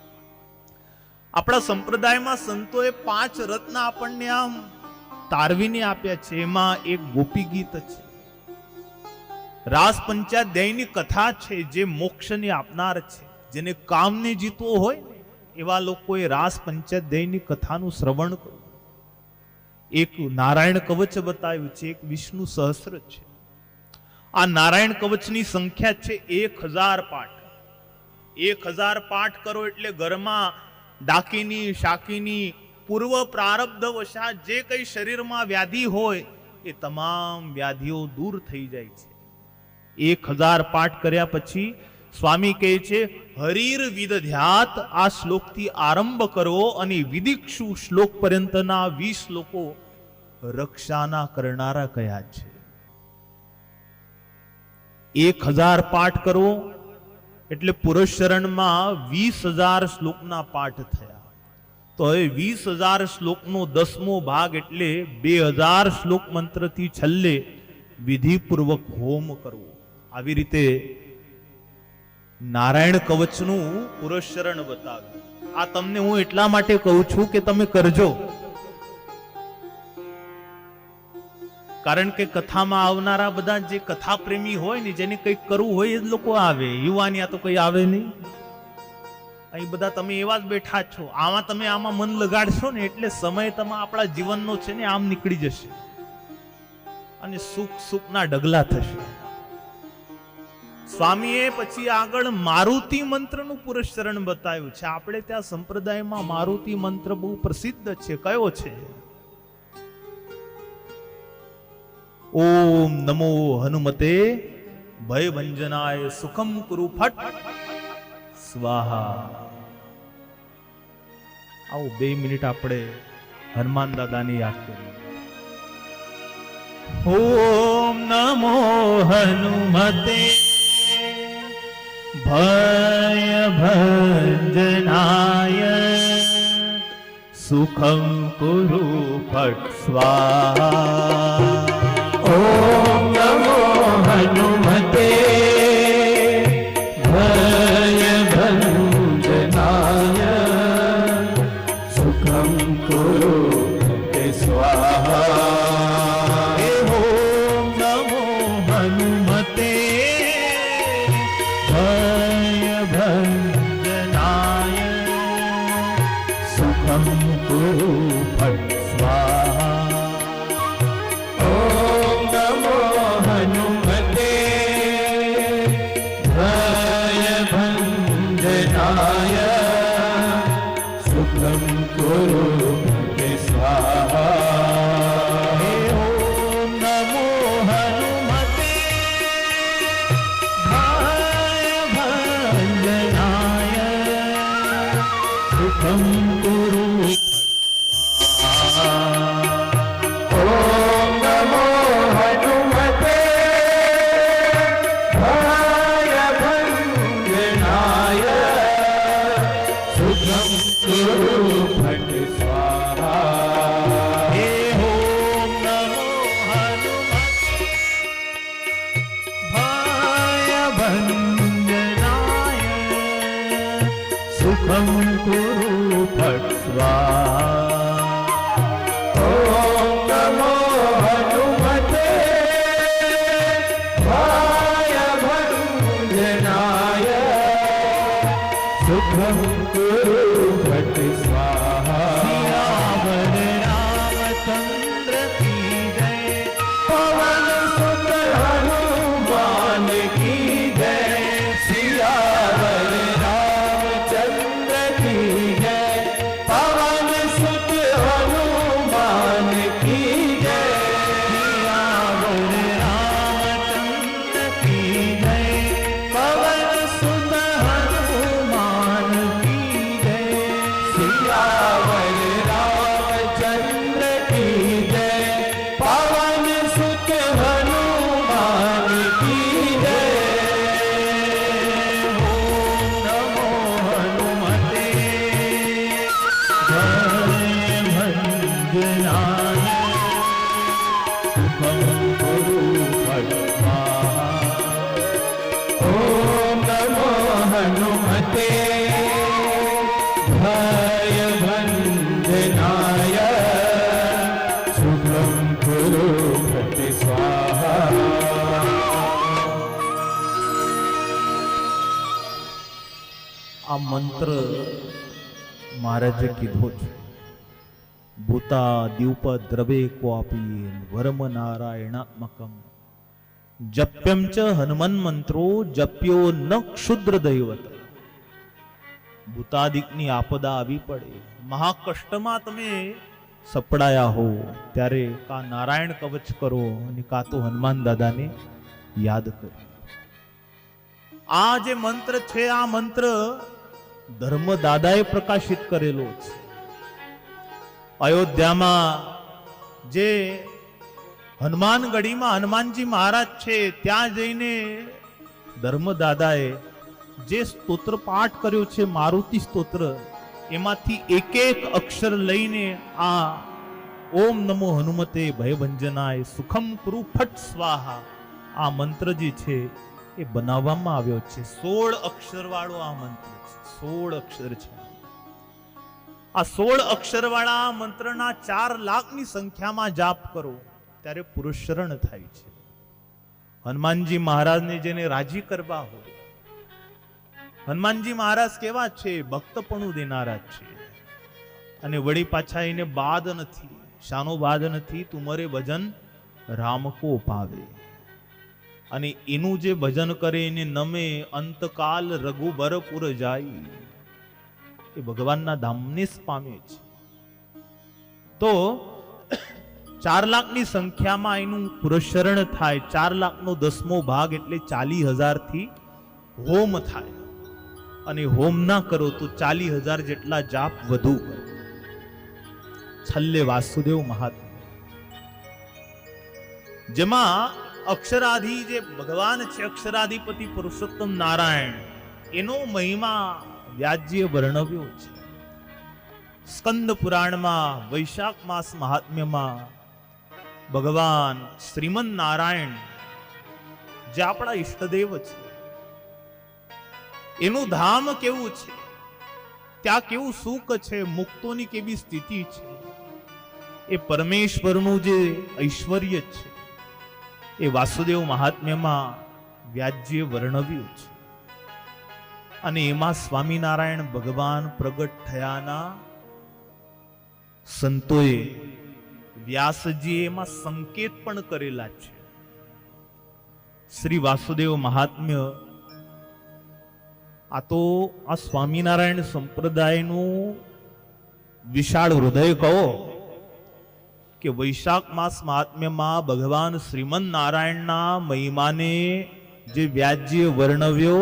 આપણા સંપ્રદાયમાં સંતોએ 5 રત્ન આપણને આમ તારવીને આપ્યા છે. એમાં એક ગોપી ગીત છે, રાસ પંચાધ્યાયની કથા છે, જે મોક્ષને આપનાર છે. જેને કામને જીતવો હોય એવા લોકોએ રાસ પંચાધ્યાયની કથાનું શ્રવણ કરવું. એક નારાયણ કવચ બતાવ્યું છે, એક વિષ્ણુ સહસ્ત્ર છે. આ નારાયણ કવચની સંખ્યા છે 1000 પાઠ. 1000 પાઠ કરો એટલે ઘરમાં ડાકીની શાકીની પૂર્વ પ્રારબ્ધ વશાત જે કઈ શરીરમાં વ્યાધિ હોય એ તમામ વ્યાધિઓ દૂર થઈ જાય છે. 1000 પાઠ કર્યા પછી સ્વામી કહે છે, હરીર વિદધ્યાત આ શ્લોકથી આરંભ કરો અને વિદિક્ષુ શ્લોક પર્યંતના 20 શ્લોકો રક્ષાના કરનારા કયા છે. 1000 પાઠ કરો એટલે પુરુષરણમાં 20000 શ્લોકના પાઠ થયા. તો હવે 20000 શ્લોકનો 10મો ભાગ એટલે 2000 શ્લોક મંત્રથી છેલ્લે વિધિપૂર્વક હોમ કરવો. આવી રીતે નારાયણ કવચનું પુરુષરણ બતાવ્યું. આ તમને હું એટલા માટે કહું છું કે તમે કરજો, કારણ કે કથામાં આવનારા બધા જે કથા પ્રેમી હોય ને, જેને કંઈક કરવું હોય એ જ લોકો આવે. યુવાનિયા તો કઈ આવે નહીં. અહીં બધા તમે એવા જ બેઠા છો. આમાં મન લગાડશો ને એટલે સમય તમારા આપણા જીવનનો છે ને આમ નીકળી જશે અને સુખના ડગલા થશે. સ્વામીએ પછી આગળ મારુતિ મંત્રનું પુરસ્ચરણ બતાવ્યું છે. આપણે ત્યાં સંપ્રદાયમાં મારુતિ મંત્ર બહુ પ્રસિદ્ધ છે. કયો છે? ઓમ નમો હનુમતે ભયભંજનાય સુખમ કુરુ ફટ સ્વાહા. આવો 2 મિનિટ આપણે હનુમાન દાદાને યાદ કરીએ. ઓમ નમો હનુમતે ભયભંજનાય સુખમ કુરુ ફટ સ્વાહા. ઓમ નમો હનુમતે ભયભંજનાય સુખમ કુરુ તે સ્વાહા. ઓમ નમો હનુમતે ભયભંજનાય સુખમ કુરુ ફટ સ્વાહા. ઓમ નમો હનુમતે ભયભંજનાય સુખમ કુરુ તે સ્વાહા. ઓમ નમો હનુમતે ભયભંજનાય સુખમ કુરુ ઓમ નમો હનુમતે ભયભંજનાય સુખમ કુરુ ફટ સ્વાહા. હે ઓમ નમો હનુમતે ભયભંજનાય સુખમ કુરુ ફટ સ્વાહા. ઓમ નમો હનુમતે ભયભંજનાય સુખમ કુરુ ફટ સ્વાહા. સિયાવર રામચંદ્ર કી જય. પવન સુત હનુમાન કી જય. સિયાવર રામચંદ્ર કી જય. પવન મંત્ર મહારાજે કીધો છે. ભૂતા દ્યુપ દ્રવે ક્વાપી વર્મ નારાયણાત્મકમ જપ્યમ ચ હનુમન મંત્રો જપ્યો ન ક્ષુદ્ર દૈવત. ભૂતાદિકની આપદા આવી પડે, મહાકષ્ટમાં તમે સપડાયા હો, ત્યારે કા નારાયણ કવચ કરો અને કા તો હનુમાન દાદાને યાદ કરો. આ જે મંત્ર છે, આ મંત્ર ધર્મ દાદાએ પ્રકાશિત કરેલો છે. અયોધ્યામાં જે હનુમાનગઢીમાં હનુમાનજી મહારાજ છે, ત્યાં જઈને ધર્મ દાદાએ જે સ્તોત્ર પાઠ કર્યો છે, મારુતિ સ્તોત્ર, એમાંથી એક એક અક્ષર લઈને આ ઓમ નમો હનુમતે ભયભંજનાય સુખમ કુરુ ફટ સ્વાહા આ મંત્ર જે છે એ બનાવવામાં આવ્યો છે. 16 અક્ષર વાળો આ મંત્ર છે. 16 અક્ષર છે. આ 16 અક્ષર વાળા મંત્રના 4 લાખની સંખ્યામાં જાપ કરો ત્યારે પુરુષરણ થાય છે. હનુમાનજી મહારાજને જેને રાજી કરવા હોય, હનુમાનજી મહારાજ કેવા છે? ભક્તપણું દેનારા છે. અને વળી પાછા એને બાદ નથી. શાનો બાદ નથી? તુમરે ભજન રામ કો પાવે. અને એનું જે ભજન કરે એને નમે અંતકાલ રઘુબરપુર જાય, એ ભગવાનના ધામને જ પામે છે. તો 4 લાખની સંખ્યામાં એનું પુરસ્કરણ થાય. 4 લાખનો 10મો ભાગ એટલે 40,000 થી હોમ થાય. અને હોમ ના કરો તો 40,000 જેટલા જાપ વધુ કરો. છલ્લે વાસુદેવ મહાત્મા, જેમાં અક્ષરાધિ જે ભગવાન છે, અક્ષરાધિપતિ પુરુષોત્તમ નારાયણ, એનો મહિમા વ્યાજ્ય વર્ણવ્યો છે. સ્કંદ પુરાણમાં વૈશાખ માસ મહાત્મ્યમાં ભગવાન શ્રીમન નારાયણ જે આપણા ઈષ્ટદેવ છે, એનું ધામ કેવું છે, ત્યાં કેવું સુખ છે, મુક્તોની કેવી સ્થિતિ છે, એ પરમેશ્વરનું જે ઐશ્વર્ય છે એ વાસુદેવ મહાત્મ્યમાં વ્યાજ્ય વર્ણવ્યું છે. અને એમાં સ્વામિનારાયણ ભગવાન પ્રગટ થયાના સંતોએ વ્યાસજી એમાં સંકેત પણ કરેલા છે. શ્રી વાસુદેવ મહાત્મ્ય આ તો આ સ્વામિનારાયણ સંપ્રદાયનું વિશાળ હૃદય કહો કે વૈશાખ માસ મહાત્મ્યમાં ભગવાન શ્રીમન નારાયણના મહિમાને જે વ્યાજ્ય વર્ણવ્યો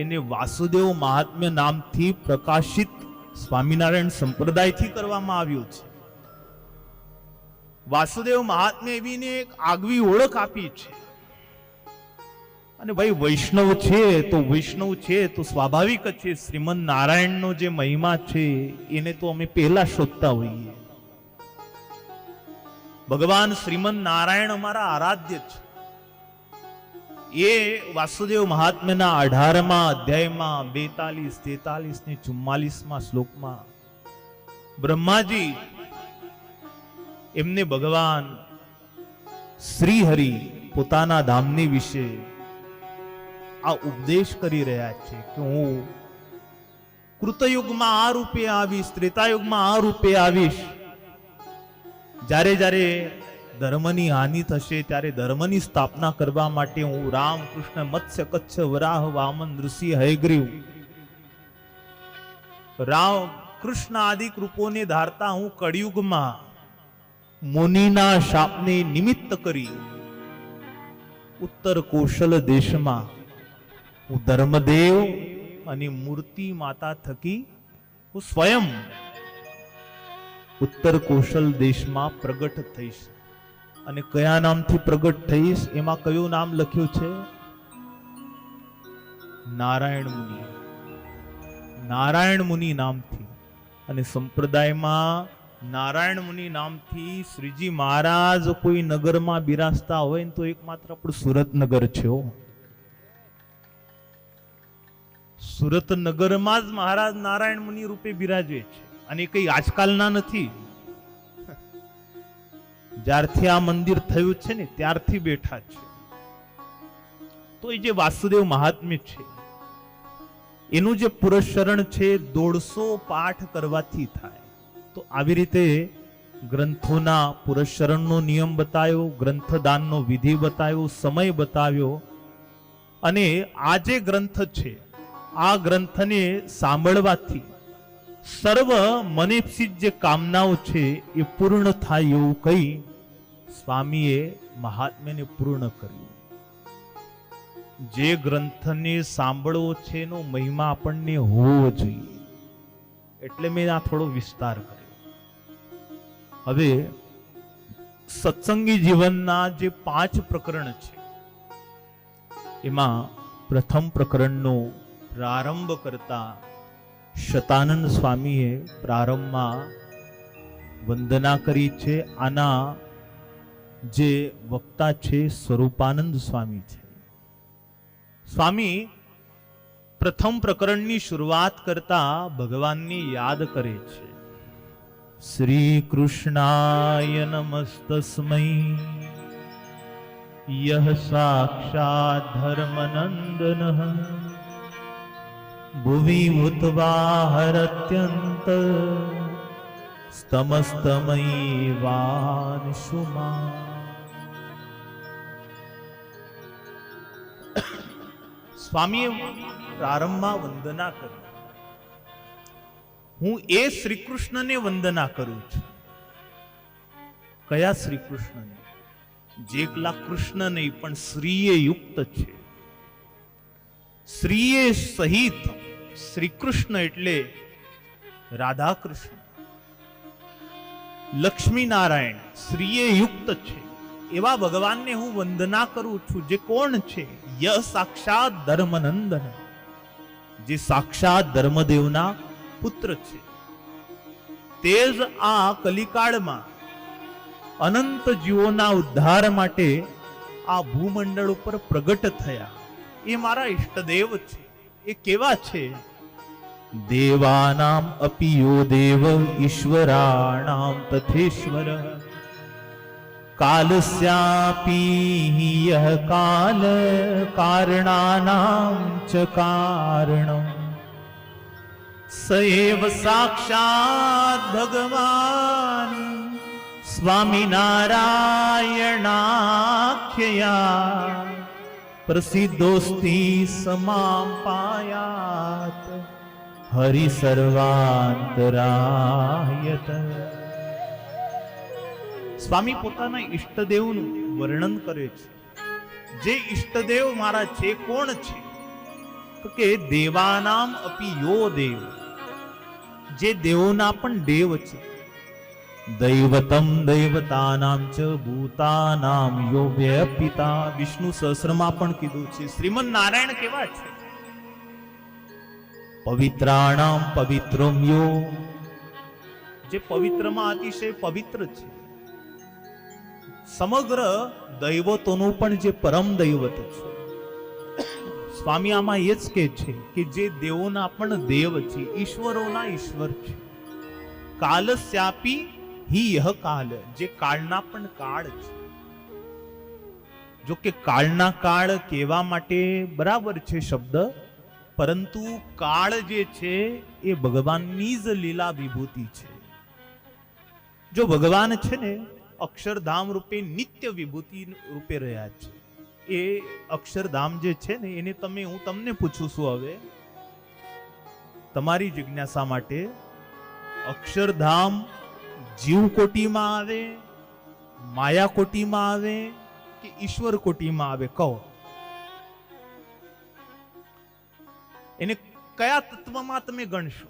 એને વાસુદેવ મહાત્મ્ય નામથી પ્રકાશિત સ્વામિનારાયણ સંપ્રદાયથી કરવામાં આવ્યું છે. વાસુદેવ મહાત્મ્ય એવીને એક આગવી ઓળખ આપી છે. અને ભાઈ વૈષ્ણવ છે તો સ્વાભાવિક છે શ્રીમન નારાયણનો જે મહિમા છે એને તો અમે પહેલા શોધતા હોઈએ. ભગવાન શ્રીમન નારાયણ અમારા આરાધ્ય છે. એ વાસુદેવ મહાત્મ્યના 18મા અધ્યાયમાં 42, 43 ને 44મા શ્લોકમાં બ્રહ્માજી એમને ભગવાન શ્રી હરિ પોતાના ધામની વિશે આ ઉપદેશ કરી રહ્યા છે કે હું કૃતયુગમાં આ રૂપે આવીશ, ત્રેતાયુગમાં આ રૂપે આવીશ. જ્યારે જ્યારે ધર્મની હાનિ થશે ત્યારે ધર્મની સ્થાપના કરવા માટે હું રામ, કૃષ્ણ, મત્સ્ય, કચ્છ, વરાહ, વામન, ઋષિ, હયગ્રીવ, રામ, કૃષ્ણ આદિ રૂપોને ધારતા હું કળિયુગમાં મુનિના શાપને નિમિત્ત કરી ઉત્તર કૌશલ દેશમાં હું ધર્મદેવ અને મૂર્તિ માતા થકી હું સ્વયં ઉત્તર કૌશલ દેશમાં પ્રગટ થઈશ. અને કયા નામથી પ્રગટ થઈશ? એમાં કયું નામ લખ્યું છે? નારાયણ મુનિ. નારાયણ મુનિ નામથી. અને સંપ્રદાયમાં નારાયણ મુનિ નામથી શ્રીજી મહારાજ કોઈ નગરમાં બિરાજતા હોય ને તો એકમાત્ર આપણું સુરતનગર છે. સુરતનગરમાં જ મહારાજ નારાયણ મુનિ રૂપે બિરાજે છે. અને કઈ આજકાલના નથી. જ્યારથી આ મંદિર થયું છે ને ત્યારથી બેઠા છે. તો એ જે વાસુદેવ મહાત્મ્ય છે એનું જે પુરસ્ચરણ છે 150 પાઠ કરવાથી થાય. તો આવી રીતે ગ્રંથોના પુરસ્ચરણનો નિયમ બતાવ્યો, ગ્રંથદાનનો વિધિ બતાવ્યો, સમય બતાવ્યો. અને આ જે ગ્રંથ છે, આ ગ્રંથને સાંભળવાથી સર્વ મનેપ્સિત જે કામનાઓ છે એ પૂર્ણ થાય એવું કહી સ્વામીએ મહાત્મ્યને પૂર્ણ કર્યું. જે ગ્રંથને સાંભળવો છે એનો મહિમા આપણને હોવો જોઈએ, એટલે મેં આ થોડો વિસ્તાર કર્યો. હવે સત્સંગી જીવનના જે 5 પ્રકરણ છે એમાં પ્રથમ પ્રકરણનો પ્રારંભ કરતા શતાનંદ સ્વામીએ પ્રારંભમાં વંદના કરી છે. આના જે વક્તા છે સ્વરૂપાનંદ સ્વામી છે. સ્વામી પ્રથમ પ્રકરણની શરૂઆત કરતા ભગવાનની યાદ કરે છે. શ્રી કૃષ્ણાય નમસ્તસ્મૈ યહ સાક્ષાત ધર્મનંદનઃ ભુવિ ઉદ્વાહરત્યંત સ્તમસ્તમૈવાંશુમા. સ્વામીએ પ્રારંભમાં વંદના કરી. હું એ શ્રી કૃષ્ણને વંદના કરું છું. કયા શ્રી કૃષ્ણને? જે એકલા કૃષ્ણ નહીં પણ શ્રીએ યુક્ત છે. શ્રીએ સહિત શ્રી કૃષ્ણ એટલે રાધા કૃષ્ણ, લક્ષ્મી નારાયણ શ્રીએ યુક્ત છે એવા ભગવાનને હું વંદના કરું છું. જે કોણ છે? ય સાક્ષાત ધર્મનંદન, જે સાક્ષાત ધર્મદેવના પુત્ર છે. તે જ આ કલિકાળમાં અનંત જીવોના ઉદ્ધાર માટે આ ભૂમંડળ ઉપર પ્રગટ થયા. એ મારા ઈષ્ટદેવ છે. એ કેવા છે? દેવાનામ અપી યો દેવ ઈશ્વરાણામ તથેશ્વર કાલસ્યાપી યહ કાલ કારણાનામ ચ કારણમ સએવ સાક્ષાત ભગવાન સ્વામિનારાયણાખ્યયા પ્રસિદ્ધોસ્તિ સમામ પાયાત હરિ સર્વાંતરાયત. સ્વામી પોતાના ઈષ્ટદેવનું વર્ણન કરે છે. જે ઈષ્ટદેવ મારા છે કોણ છે? તો કે દેવાનામ અપી યો દેવ, જે દેવોના પણ દેવ છે. દૈવતમ દૈવતાનામ ચ ભૂતાનામ યો વ્યપિતા. વિષ્ણુ સહસ્રમાં પણ કીધું છે. શ્રીમન નારાયણ કેવા છે? પવિત્રાણામ પવિત્રમ યો, જે પવિત્રમાં અતિશય પવિત્ર છે. સમગ્ર દૈવતોનું પણ જે પરમ દૈવત છે. સ્વામી આમાં એ જ કે છે કે જે દેવોના પણ દેવ છે, ઈશ્વરોના ઈશ્વર છે. કાલસ્યાપી હિ યહ કાલ, જે કાળના પણ કાળ છે. જો કે કાળના કાળ કહેવા માટે બરાબર છે શબ્દ, પરંતુ કાળ જે છે એ ભગવાનની જ લીલા વિભૂતિ છે. જો ભગવાન છે ને અક્ષરધામ રૂપે નિત્ય વિભૂતિ રૂપે રહ્યા છે. એ અક્ષરધામ જે છે ને એને હું તમને પૂછું છું હવે તમારી જિજ્ઞાસા માટે, અક્ષરધામ જીવ કોટીમાં આવે, માયા કોટીમાં આવે કે ઈશ્વર કોટીમાં આવે? કહો. એને કયા તત્વમાં તમે ગણશો?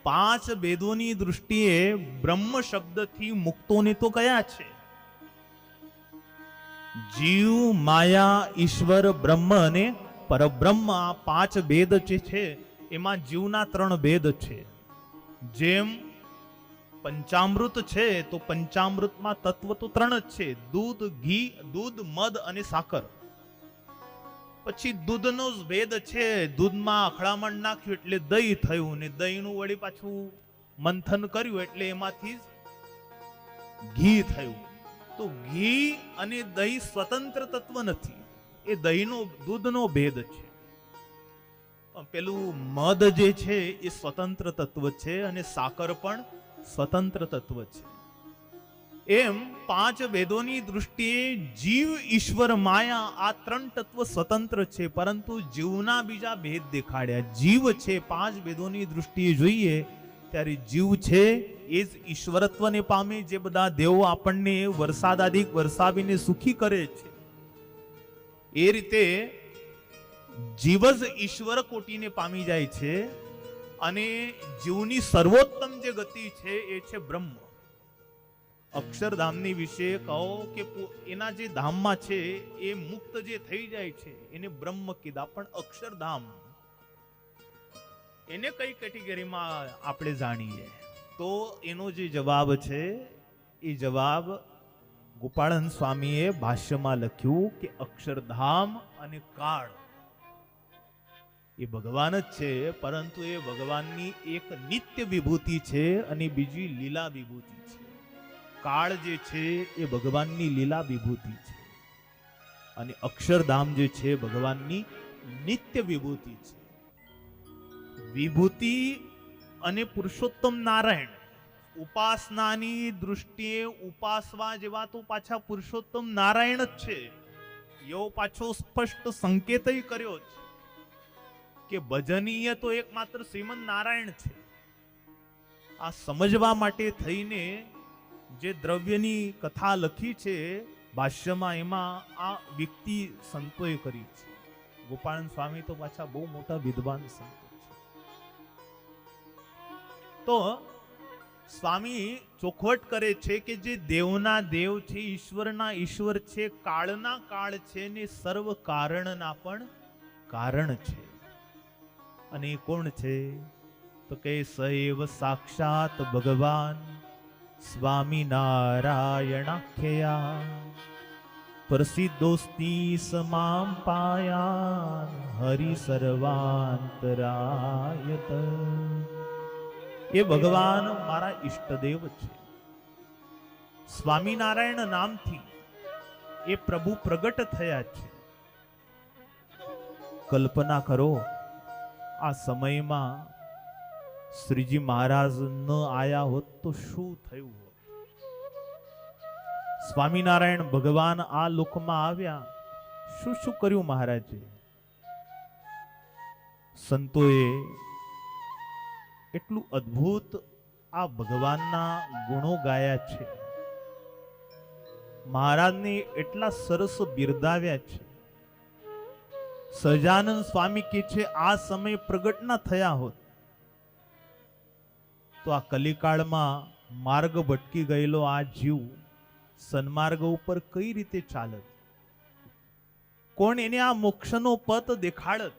5 વેદોની દૃષ્ટિએ બ્રહ્મ શબ્દથી મુક્તોને તો કયા છે? જીવ, માયા, ઈશ્વર, બ્રહ્મ અને પરબ્રહ્મ. આ 5 ભેદ જે છે એમાં જીવના 3 ભેદ છે. જેમ પંચામૃત છે તો પંચામૃતમાં તત્વ તો 3 જ છે: દૂધ, ઘી, દૂધ, મધ અને સાકર. પછી દૂધનો જ ભેદ છે. દૂધમાં અખડામણ નાખ્યું એટલે દહીં થયું, ને દહીંનું વળી પાછું મંથન કર્યું એટલે એમાંથી ઘી થયું. તો ઘી અને દહીં સ્વતંત્ર તત્વ નથી, એ દહીંનો દૂધનો ભેદ છે. પેલું મધ જે છે એ સ્વતંત્ર તત્વ છે અને સાકર પણ સ્વતંત્ર તત્વ છે. એમ પાંચ વેદોની દૃષ્ટિએ જીવ, ઈશ્વર, માયા આ ત્રણ તત્વ સ્વતંત્ર છે, પરંતુ જીવના બીજા ભેદ દેખાડ્યા. જીવ છે પાંચ વેદોની દૃષ્ટિએ જોઈએ ત્યારે જીવ છે એ જ ઈશ્વરત્વને પામે. જે બધા દેવો આપણને વરસાદાદિક વરસાવીને સુખી કરે છે, એ રીતે જીવ જ ઈશ્વર કોટીને પામી જાય છે. અને જીવની સર્વોત્તમ જે ગતિ છે એ છે બ્રહ્મ. અક્ષરધામની વિશે કહો કે એના જે ધામમાં છે એ મુક્ત જે થઈ જાય છે એને બ્રહ્મ કીધા. પણ અક્ષરધામ એને કઈ કેટેગરીમાં આપણે જાણીએ તો એનો જે જવાબ છે એ જવાબ ગોપાળન સ્વામીએ ભાષ્યમાં લખ્યું કે અક્ષરધામ અને કાળ એ ભગવાન જ છે, પરંતુ એ ભગવાનની એક નિત્ય વિભૂતિ છે અને બીજી લીલા વિભૂતિ છે. કાળ જે છે એ ભગવાનની લીલા વિભૂતિ છે અને અક્ષરધામ જે છે ભગવાનની નિત્ય વિભૂતિ છે. વિભૂતિ અને પુરુષોત્તમ નારાયણ ઉપાસનાની દૃષ્ટિએ ઉપાસવા જેવા તો પાછા પુરુષોત્તમ નારાયણ જ છે. એવો પાછો સ્પષ્ટ સંકેત કર્યો છે કે ભજનીય તો એકમાત્ર શ્રીમદ નારાયણ છે. આ સમજવા માટે થઈને જે દ્રવ્યની કથા લખી છે ભાષ્યમાં, એમાં આ વ્યક્તિ સંતોએ કરી છે. ગોપાળન સ્વામી તો પાછા બહુ મોટા વિદ્વાન સંતો છે. તો સ્વામી ચોખવટ કરે છે કે જે દેવના દેવ છે, ઈશ્વરના ઈશ્વર છે, કાળના કાળ છે ને સર્વ કારણના પણ કારણ છે. અને એ કોણ છે તો કે સૈવ સાક્ષાત ભગવાન સ્વામી નારાયણાખ્યા પ્રસિદ્ધોસ્તી સમામ પાયાન હરિ સર્વાંતરાયત. એ ભગવાન મારા ઈષ્ટદેવ છે. સ્વામિનારાયણ નામથી એ પ્રભુ પ્રગટ થયા છે. કલ્પના કરો આ સમયમાં શ્રીજી મહારાજ ન આયા હોત તો શું થયું હોત? સ્વામિનારાયણ ભગવાન આ લોકમાં આવ્યા, શું શું કર્યું મહારાજે? સંતોએ એટલું અદ્ભુત આ ભગવાનના ગુણો ગાયા છે, મહારાજને એટલા સરસ બિરદાવ્યા છે. સહજાનંદ સ્વામી કહે છે આ સમય પ્રગટ ના થયા હોત તો આ કલિકાળમાં માર્ગ ભટકી ગયેલો આ જીવ સન્માર્ગ ઉપર કઈ રીતે ચાલત? કોણ એને આ મોક્ષનો પથ દેખાડત?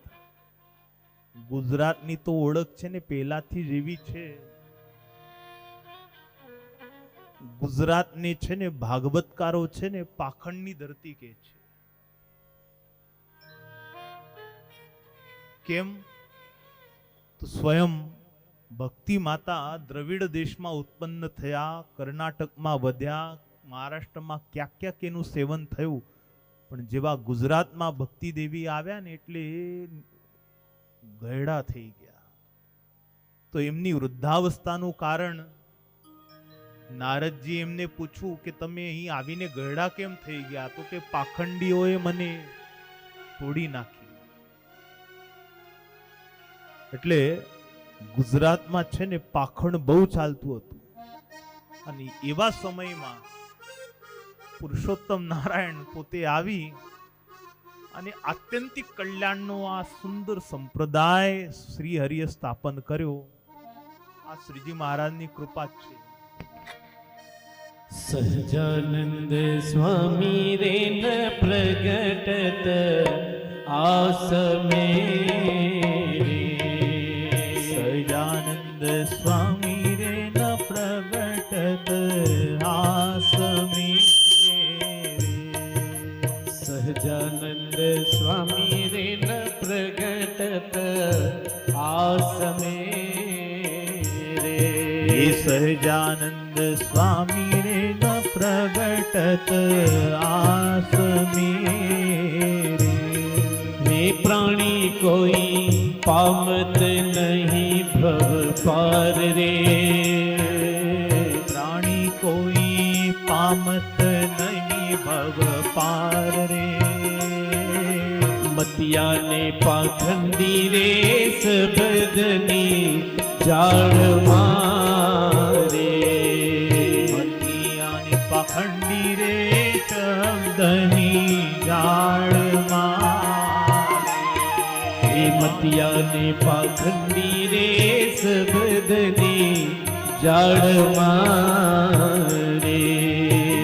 ગુજરાતની તો ઓળખ છે ને પહેલાથી જ એવી છે. ગુજરાતને છે ને ભાગવતકારો છે ને પાખંડની ધરતી કહે છે. કેમ તો સ્વયં ભક્તિ માતા દ્રવિડ દેશમાં ઉત્પન્ન થયા, કર્ણાટકમાં વધ્યા, મહારાષ્ટ્રમાં ક્યાંક ક્યાંક એનું સેવન થયું, પણ જેવા ગુજરાતમાં ભક્તિ દેવી આવ્યા ને એટલે ગયડા થઈ ગયા. તો એમની વૃદ્ધાવસ્થાનું કારણ નારદજી એમને પૂછ્યું કે તમે અહીં આવીને ગયડા કેમ થઈ ગયા? તો કે પાખંડીઓએ મને તોડી નાખી. એટલે ગુજરાતમાં છે ને પાખંડ બહુ ચાલતું હતું અને એવા સમયમાં પુરુષોત્તમ નારાયણ પોતે આવી અને આત્યંતિક કલ્યાણનો આ સુંદર સંપ્રદાય શ્રી હરિએ સ્થાપન કર્યો. આ શ્રીજી મહારાજની કૃપા છે. સહજાનંદ સ્વામી રેન પ્રગટત આસમે, સહજાનંદ સ્વામી રેન પ્રગટત આસમે. સહજાનંદ સ્વામી રેન પ્રગટત આસમે રે. સહજાનંદ સ્વામી રેન પ્રગટત આસમે રે. ને પ્રાણી કોઈ પામત નહીં ભવ પાર રે, પ્રાણી કોઈ પામત નહીં ભવ પાર રે, મતિયાને પાખંડી રે સબદની જાળ મારે, મતિયાને પાખંડી રે શબ્દની જાળમાં, એ મતિયાને પાખંડી રે સબદની જાળ મારે,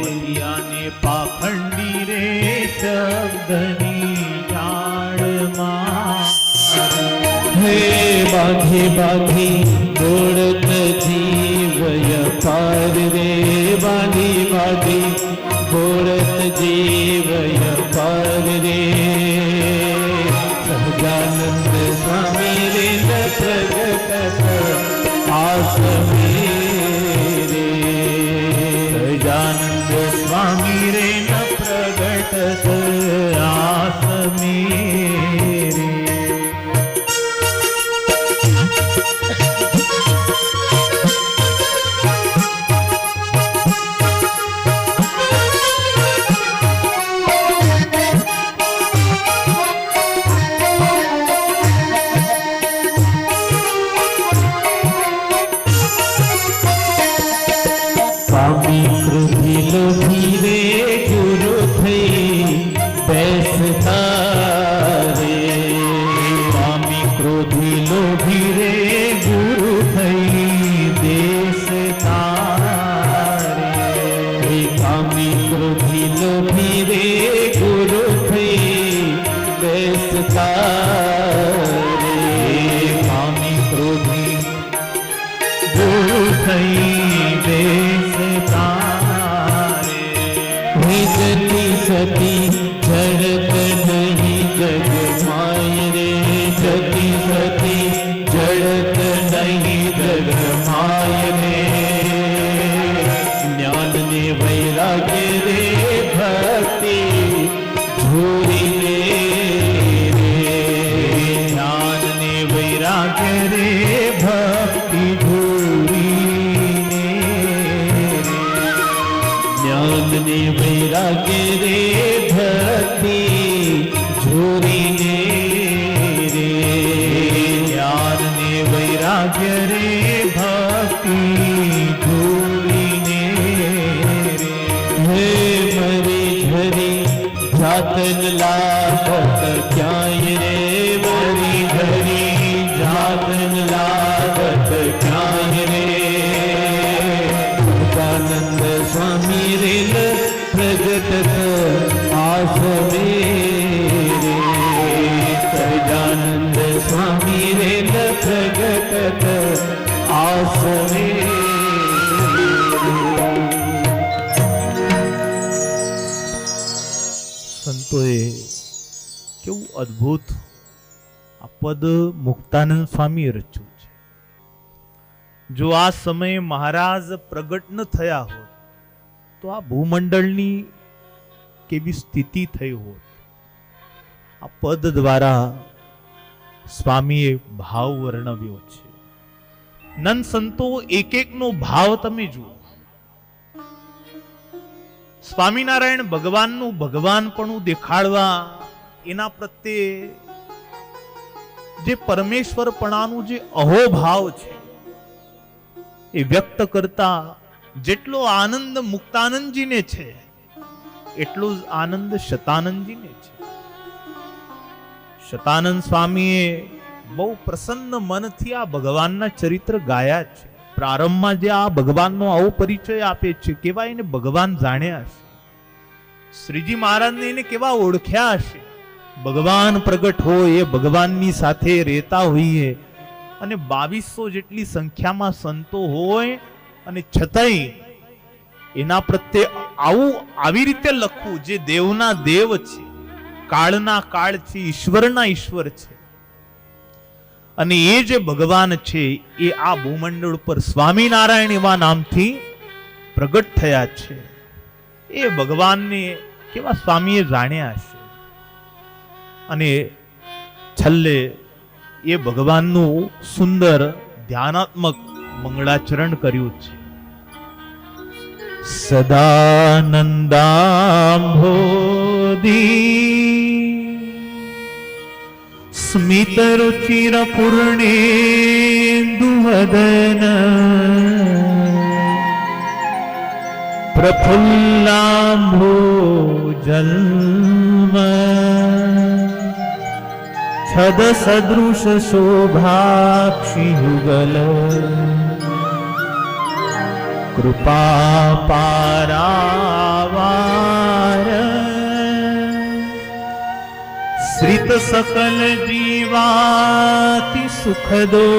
મતિયાને પાખંડી રે શબ્દની જાળમાં, હે બાંધી બાંધી દોડત જીવય પાર રે, બાંધી બાંધી દોડત જીવય પાર રે, સહજાનંદ સ્વામી રે પ્રગટ આસમે રે, સહજાનંદ સ્વામી રે ન પ્રગટત આસમે રે. સ્વામી ક્રોધી લોભી રે ગુરુ થઈ બેસતા રે, સ્વામી ક્રોધી લોભી રે ગુરુ થઈ દેશતા રે, સ્વામી ક્રોધી લોભી રે ગુરુ થઈ બેસતા રે, સ્વામી ક્રોધી ગુરુ થઈ દેશતા રે, જતી સતી જડત નહીં જગ માય રે, જતી સતી જડત નહીં જગ માય રે, જ્ઞાન ને વૈરાગ્ય રે ભક્તિ ઝૂરી રે, જ્ઞાન ને વૈરાગ્ય રે ભક્તિ ધૂરીને રે, જ્ઞાન ને વૈરાગ્ય રે ભક્તિ ઝૂરીને રે, જ્ઞાન ને વૈરાગ્ય રે ભક્તિ ધૂરીને રે, હે મરી ઘરી જાતન લાગત ક્યાંય રે, મરી ઘરી જાતન લાગત ક્યાંય રે, સહજાનંદ સ્વામી રે પ્રગટત આસમે રે, સહજાનંદ સ્વામી રે પ્રગટત આસમે રે. સંતોએ કેવું અદ્ભુત આ પદ મુક્તાનંદ સ્વામી રચ્યું છે. જો આ સમયે મહારાજ પ્રગટ ન થયા હોત તો આ ભૂમંડળની કેવી સ્થિતિ થઈ હોત. આ પદ દ્વારા સ્વામીએ ભાવ વર્ણવ્યો છે. નંદ સંતો એક એકનો ભાવ તમે જુઓ. સ્વામિનારાયણ ભગવાનનું ભગવાનપણું દેખાડવા એના પ્રત્યે જે પરમેશ્વરપણાનું જે અહોભાવ છે એ વ્યક્ત કરતા જેટલો આનંદ મુક્તાનંદજીને છે એટલો જ આનંદ શતાનંદજીને છે. શતાનંદ સ્વામીએ બહુ પ્રસન્ન મનથી આ ભગવાનના ચરિત્ર ગાયા છે. પ્રારંભમાં જે આ ભગવાનનો આવો પરિચય આપે છે, કેવા એને ભગવાન જાણ્યા હશે, શ્રીજી મહારાજને એને કેવા ઓળખ્યા હશે. ભગવાન પ્રગટ હોય એ ભગવાનની સાથે રહેતા હોઈએ અને 2200 જેટલી સંખ્યામાં સંતો હોય અને છતાંય એના પ્રત્યે આવી રીતે લખવું જે દેવના દેવ છે, કાળના કાળ છે, ઈશ્વરના ઈશ્વર છે, અને એ જે ભગવાન છે એ આ ભૂમંડળ પર સ્વામિનારાયણ એવા નામથી પ્રગટ થયા છે. એ ભગવાનને કેવા સ્વામીએ જાણ્યા હશે. અને છેલ્લે એ ભગવાનનું સુંદર ધ્યાનાત્મક મંગળાચરણ કર્યું છે. સદાનંદાંભોધી સ્મિત રુચિર પૂર્ણેન્દુવદન પ્રફુલ્લાંભોજન્મ છદ સદૃશ શોભાક્ષી યુગલ કૃપા પારાવાર શ્રિત સકલ જીવાતિ સુખદો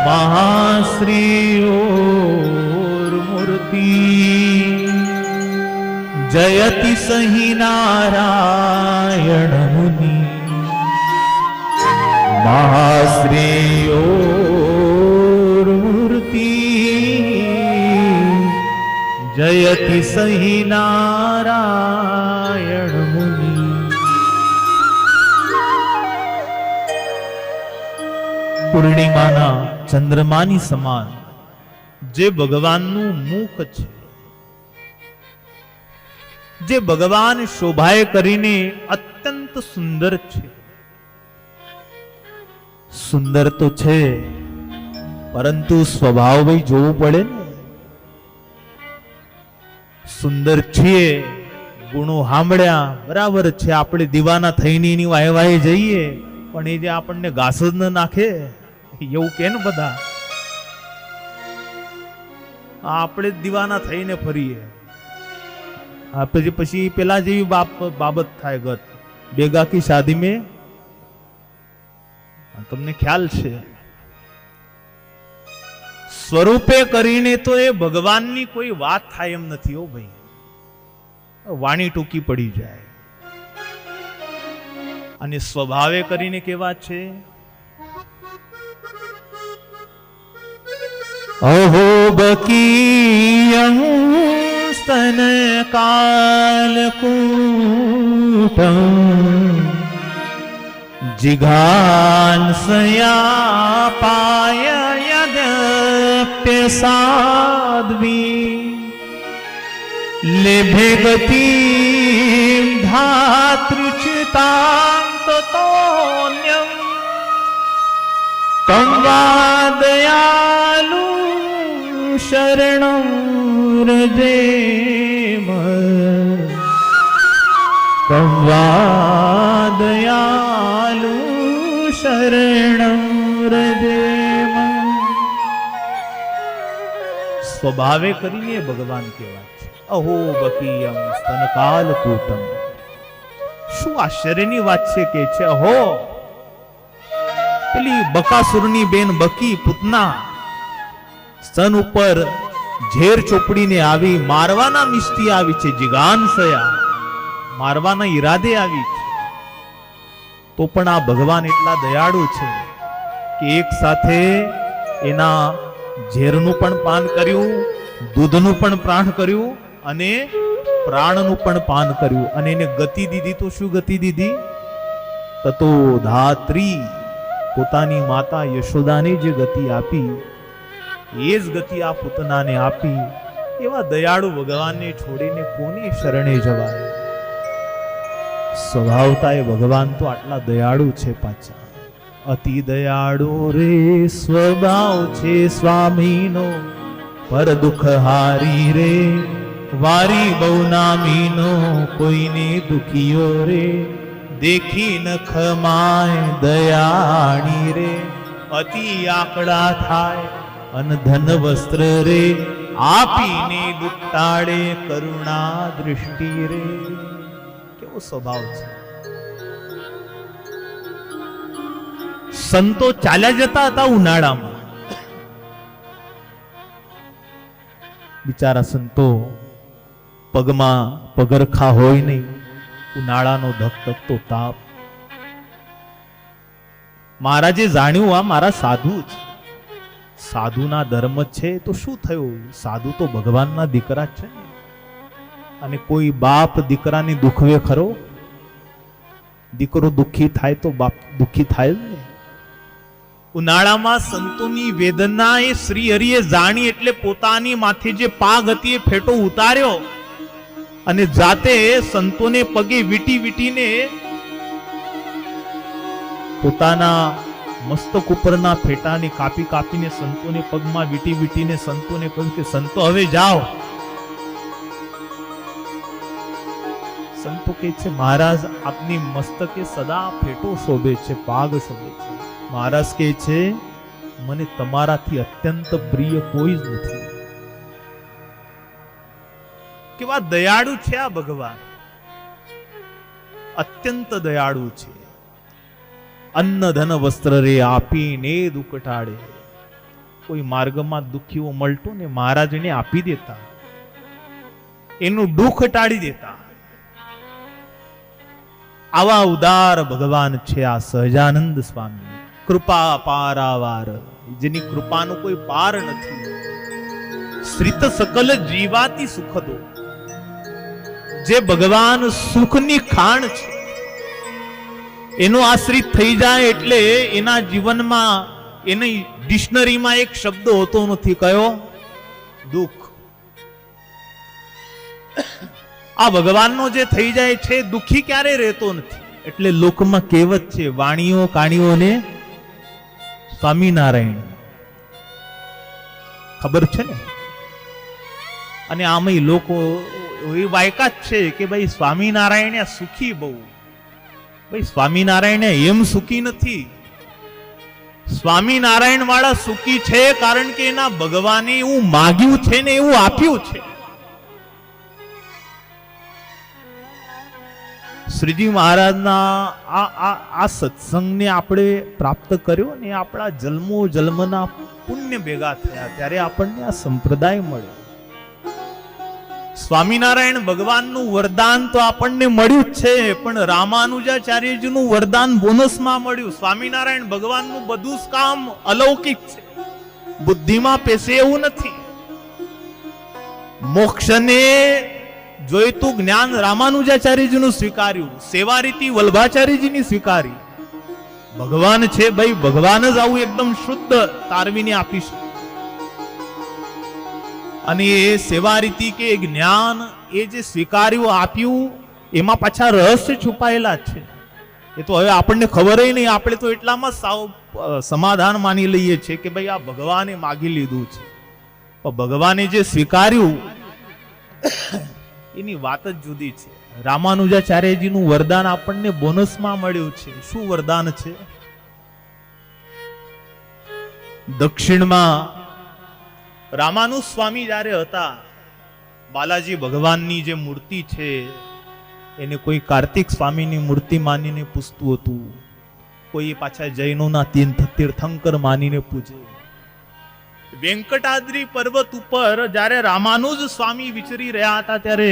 મહાશ્રીયોર મૂર્તિ જયતિ સહી નારાયણ મુનિ મહાશ્રીયોર મૂર્તિ જયતિ સહી નારાયણ મુનિ. પૂર્ણિમાના ચંદ્રમાની સમાન જે ભગવાનનું મુખ છે, જે ભગવાન શોભાએ કરીને અત્યંત સુંદર છે. સુંદર તો છે, પરંતુ સ્વભાવ ભાઈ જોવું પડે ને. સુંદર છીએ, ગુણો સાંભળ્યા બરાબર છે, આપણે દીવાના થઈને એની વાય વાય જઈએ, પણ એ જે આપણને ઘાસ જ ન નાખે એવું કે ને બધા. આપણે દીવાના થઈને ફરીએ, પછી પેલા જેવી બાબત થાય ગત બેગા કી શાદી મેં. તમને ખ્યાલ છે, સ્વરૂપે કરીને તો એ ભગવાનની કોઈ વાત થાય એમ નથી. હો ભાઈ, વાણી ટૂંકી પડી જાય. અને સ્વભાવે કરીને કેવા છે, અહો બકીયં સ્તન કાલકૂટં જિઘાંસયા પાય યદ્યપ્ય સાધ્વી લેભે ગતિં ધાતૃચ્યુતાં તતોન્યં કં વા દયાલુ શરણં રજેમ કં વા દયાલુ શરણં રજેમ. સ્વભાવે કરીને ભગવાન કહેવાય છે. અહો બકીયં સ્તનકાલકૂટં. શું આશ્ચર્યની વાત છે કે છે, અહો પેલી બકાસુરની બેન બકી પૂતના સ્તન ઉપર ઝેર ચોપડીને આવી, મારવાના મિસ્ટી આવી છે, જિગાંસયા મારવાના ઈરાદે આવી છે. તો પણ આ ભગવાન એટલા દયાળુ છે કે એક સાથે એના ઝેરનું પણ પાન કર્યું, દૂધનું પણ પાન કર્યું અને પ્રાણનું પણ પાન કર્યું, અને એને ગતિ દીધી. તો શું ગતિ દીધી? તતો ધાત્રી, પોતાની માતા યશોદાને જે ગતિ આપી એ જ ગતિ આ પૂતનાને આપી. એવા દયાળુ ભગવાનને છોડીને કોની શરણે જવાય? સ્વભાવતા એ ભગવાન તો આટલા દયાળુ છે. પાછા અતિ દયાળુ રે સ્વભાવ છે સ્વામીનો, પર દુઃખ હારી રે વારી બહુ નામીનો, કોઈને દુખિયો રે દેખી ન ખમાય દયાણી રે. અતિ આકડા થાય અન ધન વસ્ત્ર રે, આપીને લૂંટાડે કરુણા દૃષ્ટિ રે. કેવો સ્વભાવ છે. સંતો ચાલ્યા જતા હતા ઉનાળામાં. બિચારા સંતો પગમાં પગરખા હોય નહીં, ઉનાળાનો ધકધકતો તાપ. મહારાજે જાણ્યું આ મારા સાધુ છે, સાધુના ધર્મ છે. તો શું થયું? સાધુ તો ભગવાનના દીકરા છે ને. અને કોઈ બાપ દીકરાને દુખવે ખરો? દીકરો દુઃખી થાય તો બાપ દુઃખી થાય જ ને. ઉનાળામાં સંતોની વેદના એ શ્રી હરિએ જાણી એટલે પોતાની માથે જે પાગ હતી એ ફેટો ઉતાર્યો અને જાતે સંતોને પગે વીટી વીટીને પોતાના મસ્તક ઉપરના ફેટાને કાપી કાપીને સંતોને પગમાં વીટી વીટીને સંતોને કહ્યું કે સંતો હવે જાઓ. સંતો કહે છે મહારાજ આપની મસ્તકે સદા ફેટો શોભે છે, પાગ શોભે છે. મહારાજ કહે છે મને તમારાથી અત્યંત પ્રિય કોઈ જ નથી. કેવા દયાળુ છે આ ભગવાન, અત્યંત દયાળુ છે. અન્ન ધન વસ્ત્ર રે આપીને દુઃખ ટાળે. કોઈ માર્ગમાં દુઃખીઓ મળતો ને મહારાજ એને આપી દેતા, એનું દુઃખ ટાળી દેતા. આવા ઉદાર ભગવાન છે આ સહજાનંદ સ્વામી. કૃપા પારાવાર, જેની કૃપાનો કોઈ પાર નથી. શ્રિત સકલ જીવાતી સુખદો, જે ભગવાન સુખની ખાણ છે, એનો આશ્રિત થઈ જાય એટલે એના જીવનમાં એની ડિક્શનરીમાં એક શબ્દ હોતો નથી. કયો? દુઃખ. આ ભગવાનનો જે થઈ જાય છે દુઃખી ક્યારે રહેતો નથી. એટલે લોકમાં કહેવત છે વાણીઓ કાણીઓને સ્વામિનારાયણ, ખબર છે ને. અને આમાં લોકો એ વાયકા જ છે કે ભાઈ સ્વામિનારાયણ સુખી બહુ. ભાઈ સ્વામિનારાયણ એમ સુખી નથી. સ્વામિનારાયણ વાળા સુખી છે કારણ કે એના ભગવાને એવું માગ્યું છે ને એવું આપ્યું છે. શ્રીજી મહારાજના આ સત્સંગને આપણે પ્રાપ્ત કર્યો ને આપણા જન્મો જન્મના પુણ્ય ભેગા થયા ત્યારે આપણને આ સંપ્રદાય મળ્યો. સ્વામિનારાયણ ભગવાનનું વરદાન તો આપણને મળ્યું જ છે, પણ રામાનુજાચાર્યજીનું વરદાન બોનસમાં મળ્યું. સ્વામિનારાયણ ભગવાનનું બધું જ કામ અલૌકિક છે, બુદ્ધિમાં પેસે એવું નથી. મોક્ષને જોઈતું જ્ઞાન રામાનુજાચાર્યજીનું સ્વીકાર્યું, સેવા રીતિ વલ્ભાચાર્યજીની સ્વીકારી. ભગવાન છે ભાઈ, ભગવાન જ આવું એકદમ શુદ્ધ તારવીને આપી છે. અને એ સેવા રીતિ કે જ્ઞાન એ જે સ્વીકાર્યું આપ્યું એમાં પાછા રહસ્ય છુપાયેલા છે. એ તો હવે આપણને ખબર નહીં. આપણે તો એટલામાં સાવ સમાધાન માની લઈએ છીએ કે ભાઈ આ ભગવાને માગી લીધું છે. પણ ભગવાને જે સ્વીકાર્યું એની વાત જ જુદી છે. રામાનુજાચાર્યજીનું વરદાન આપણને બોનસમાં મળ્યું છે. શું વરદાન છે? દક્ષિણમાં રામાનુ સ્વામી જ્યારે હતા, બાલાજી ભગવાનની જે મૂર્તિ છે એને કોઈ કાર્તિક સ્વામીની મૂર્તિ માનીને પૂજતું હતું, કોઈ પાછા જૈનોના તીર્થંકર માનીને પૂજે. વેંકટાદ્રી પર્વત ઉપર જ્યારે રામાનુજ સ્વામી વિચરી રહ્યા હતા ત્યારે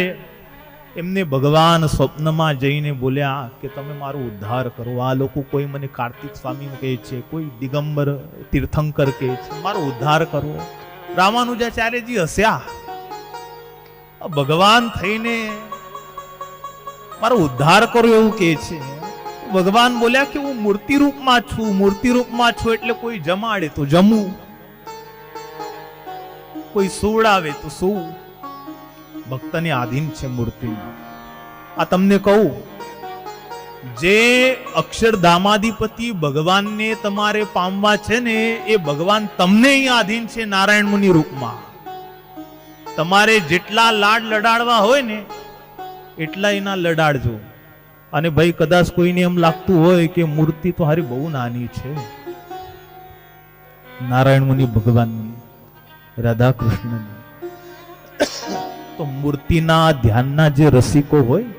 એમને ભગવાન સ્વપ્નમાં જઈને બોલ્યા કે તમે મારો ઉદ્ધાર કરો. આ લોકો કોઈ મને કાર્તિક સ્વામી કહે છે, કોઈ દિગંબર તીર્થંકર કહે છે, મારો ઉદ્ધાર કરો. રામાનુજાચાર્યજી હસ્યા. ભગવાન થઈને મારો ઉદ્ધાર કરો એવું કહે છે. ભગવાન બોલ્યા કે હું મૂર્તિ રૂપમાં છું, મૂર્તિ રૂપમાં છું એટલે કોઈ જમાડે તો જમું, કોઈ સુવડાવે તો શું. ભક્તને આધીન છે મૂર્તિ. આ તમને કહું, જે અક્ષરધામાધિપતિ ભગવાનને તમારે પામવા છે ને એ ભગવાન તમને અહીંયા આધીન છે નારાયણ મુનિ રૂપમાં. તમારે જેટલા લાડ લડાડવા હોય ને એટલા એના લડાડજો. અને ભાઈ કદાચ કોઈને એમ લાગતું હોય કે મૂર્તિ તો હારી બહુ નાની છે, નારાયણ મુનિ ભગવાનની, રાધા કૃષ્ણની, તો મૂર્તિના ધ્યાનના જે રસિકો હોય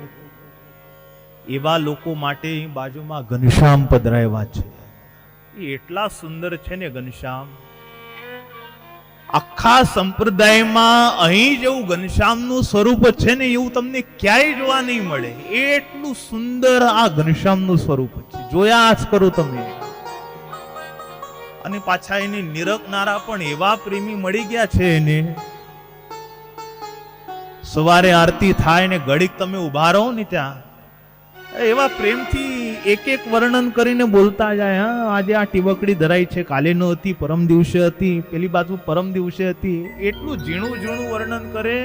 એવા લોકો માટે બાજુમાં ઘનશ્યામ પધરાવ્યા છે. એ એટલા સુંદર છે ને ઘનશ્યામ. આખા સંપ્રદાયમાં અહીં જેવું ઘનશ્યામનું સ્વરૂપ છે ને એવું તમને ક્યાંય જોવા નહીં મળે. એટલું સુંદર આ ઘનશ્યામનું સ્વરૂપ છે. જોયા જ કરો તમે. અને પાછા એને નિરખનારા પણ એવા પ્રેમી મળી ગયા છે એને. સવારે આરતી થાય ને ઘડીક તમે ઉભા રહો ને ત્યાં એવા પ્રેમથી એક એક વર્ણન કરીને બોલતા જાય. હા, આજે આ ટીબકડી ધરાઈ છે, કાલે ન હતી, પરમ દિવસે હતી, પેલી બાજુ પરમ દિવસે હતી. એટલું ઝીણું ઝીણું વર્ણન કરે.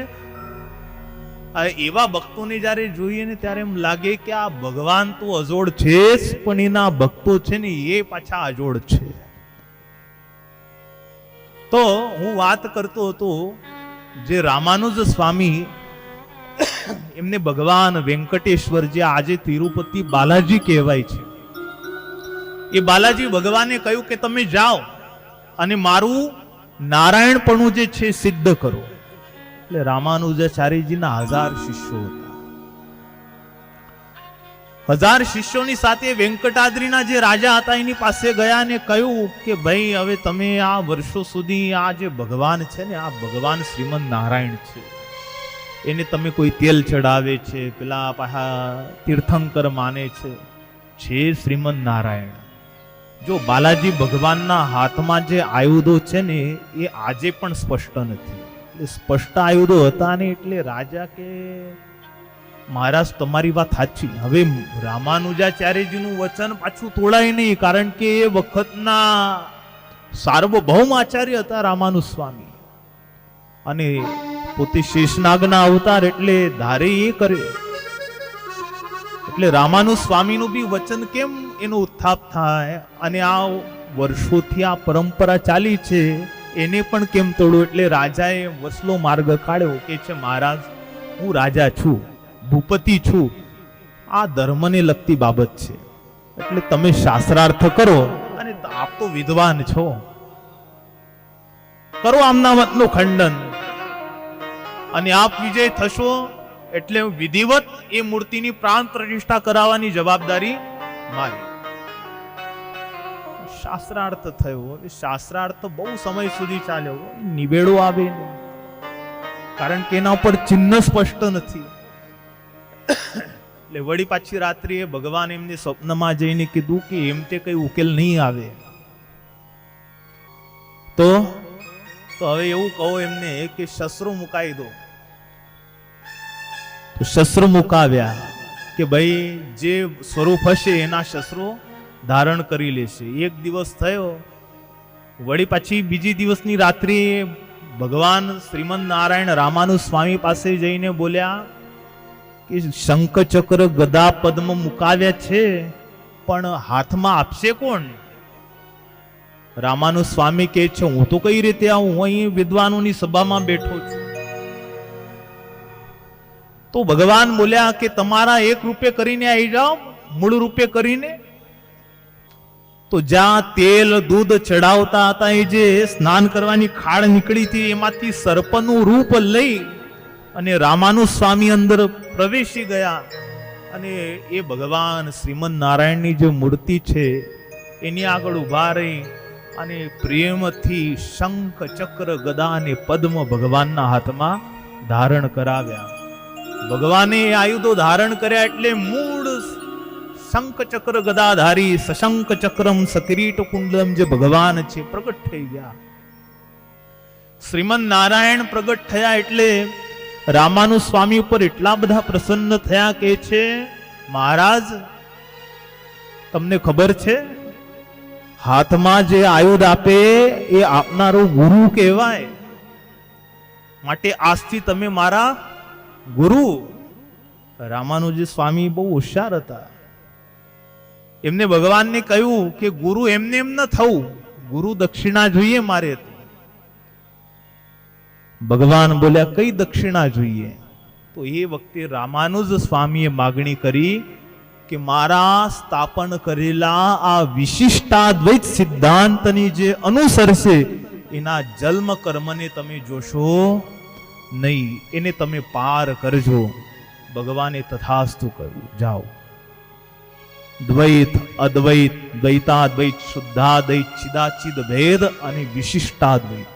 એવા ભક્તોને જ્યારે જોઈએ ને ત્યારે એમ લાગે કે આ ભગવાન તો અજોડ છે જ, પણ એના ભક્તો છે ને એ પાછા અજોડ છે. તો હું વાત કરતો હતો, જે રામાનુજ સ્વામી એમને ભગવાન વેંકટેશ્વર, જે આજે તિરુપતિ બાલાજી કહેવાય છે, એ બાલાજી ભગવાને કહ્યું કે તમે જાઓ અને મારું નારાયણપણું જે છે સિદ્ધ કરો. એટલે રામાનુજાચાર્યજીના 1000 શિષ્યો હતા. 1000 શિષ્યોની સાથે વેંકટાદ્રીના જે રાજા હતા એની પાસે ગયા ને કહ્યું કે ભાઈ હવે તમે આ વર્ષો સુધી આ જે ભગવાન છે ને, આ ભગવાન શ્રીમદ નારાયણ છે, એને તમે કોઈ તેલ ચડાવે છે, પેલા પાછા તીર્થંકર માને છે શ્રીમદ નારાયણ. જો બાલાજી ભગવાનના હાથમાં જે આયુધો છે ને એ આજે પણ સ્પષ્ટ નથી. સ્પષ્ટ આયુધો હતા ને એટલે રાજા કે મહારાજ તમારી વાત સાચી. હવે રામાનુજાચાર્યજીનું વચન પાછું તોડાય નહીં, કારણ કે એ વખતના સાર્વભૌમ આચાર્ય હતા રામાનુજ સ્વામી, અને પોતે શેષનાગના અવતાર, એટલે ધારે એ કરે. એટલે રામાનુજ સ્વામીનું બી વચન કેમ એનો ઉત્થાપ થાય, અને આ વર્ષોથી આ પરંપરા ચાલી છે એને પણ કેમ તોડવું. એટલે રાજાએ વસલો માર્ગ કાઢ્યો કે છે મહારાજ, હું રાજા છું, ભૂપતિ છું, આ ધર્મને લગતી બાબત છે, એટલે તમે શાસ્ત્રાર્થ કરો, અને આપ તો વિદ્વાન છો, કરો આમના મતનું ખંડન, અને આપ વિજય થશો એટલે વિધિવત એ મૂર્તિની પ્રાણ પ્રતિષ્ઠા કરાવવાની જવાબદારી મારી. શાસ્ત્રાર્થ થયો. શાસ્ત્રાર્થ બહુ સમય સુધી ચાલ્યો, નિવેડો આવે નહીં, કારણ કે એના ઉપર ચિહ્ન સ્પષ્ટ નથી. એટલે વળી પાછી રાત્રિએ ભગવાન એમને સ્વપ્નમાં જઈને કીધું કે એમ તે કઈ ઉકેલ નહીં આવે, તો હવે એવું કહો એમને કે શસ્ત્રો મુકાઈ દો. તો શસ્ત્ર મુકાવ્યા કે ભાઈ જે સ્વરૂપ હશે એના શસ્ત્રો ધારણ કરી લેશે. એક દિવસ થયો, વળી પાછી બીજી દિવસની રાત્રિ ભગવાન શ્રીમદ નારાયણ રામાનુજ સ્વામી પાસે જઈને બોલ્યા કે શંખ ચક્ર ગદા પદ્મ મુકાવ્યા છે, પણ હાથમાં આપશે કોણ? રામાનુજ સ્વામી કહે છે હું તો કઈ રીતે આવું, હું અહીં વિદ્વાનોની સભામાં બેઠો છું. તો ભગવાન બોલ્યા કે તમારા એક રૂપે કરીને આવી જાઓ, મૂળ રૂપે કરીને. તો જ્યાં તેલ દૂધ ચડાવતા હતા, એ જે સ્નાન કરવાની ખાડ નીકળી હતી, એમાંથી સર્પનું રૂપ લઈ અને રામાનુજ સ્વામી અંદર પ્રવેશી ગયા, અને એ ભગવાન શ્રીમદ નારાયણની જે મૂર્તિ છે એની આગળ ઉભા રહી અને પ્રેમથી શંખ ચક્ર ગદા અને પદ્મ ભગવાનના હાથમાં ધારણ કરાવ્યા. ભગવાને આયુધો ધારણ કર્યા એટલે મૂળ શંખ ચક્ર ગદાધારી સશંખ ચક્રમ સકિરીટ કુંડલમ જે ભગવાન છે પ્રગટ થઈ ગયા. શ્રીમદ નારાયણ પ્રગટ થયા એટલે રામાનુજ સ્વામી ઉપર એટલા બધા પ્રસન્ન થયા કે છે મહારાજ તમને ખબર છે, હાથમાં જે આયુધ આપે એ આપનારો ગુરુ કહેવાય, માટે આજથી તમે મારા ગુરુ. રામાનુજ સ્વામી બહુ હોશિયાર હતા. એમને ભગવાનને કહ્યું કે ગુરુ એમને એમ ન થવું, ગુરુ દક્ષિણા જોઈએ મારે. ભગવાન બોલ્યા કઈ દક્ષિણા જોઈએ? તો એ વખતે રામાનુજ સ્વામીએ માગણી કરી કે મારા સ્થાપન કરેલા આ વિશિષ્ટાદ્વૈત સિદ્ધાંતની જે અનુસરશે એના જન્મ કર્મને તમે જોશો નહીં, એને તમે પાર કરજો. ભગવાને તથાસ્તુ કહ્યું, જાઓ. દ્વૈત અદ્વૈત દ્વૈતાદ્વૈત શુદ્ધાદ્વૈત ચિદાચિદ ભેદ અને વિશિષ્ટાદ્વૈત,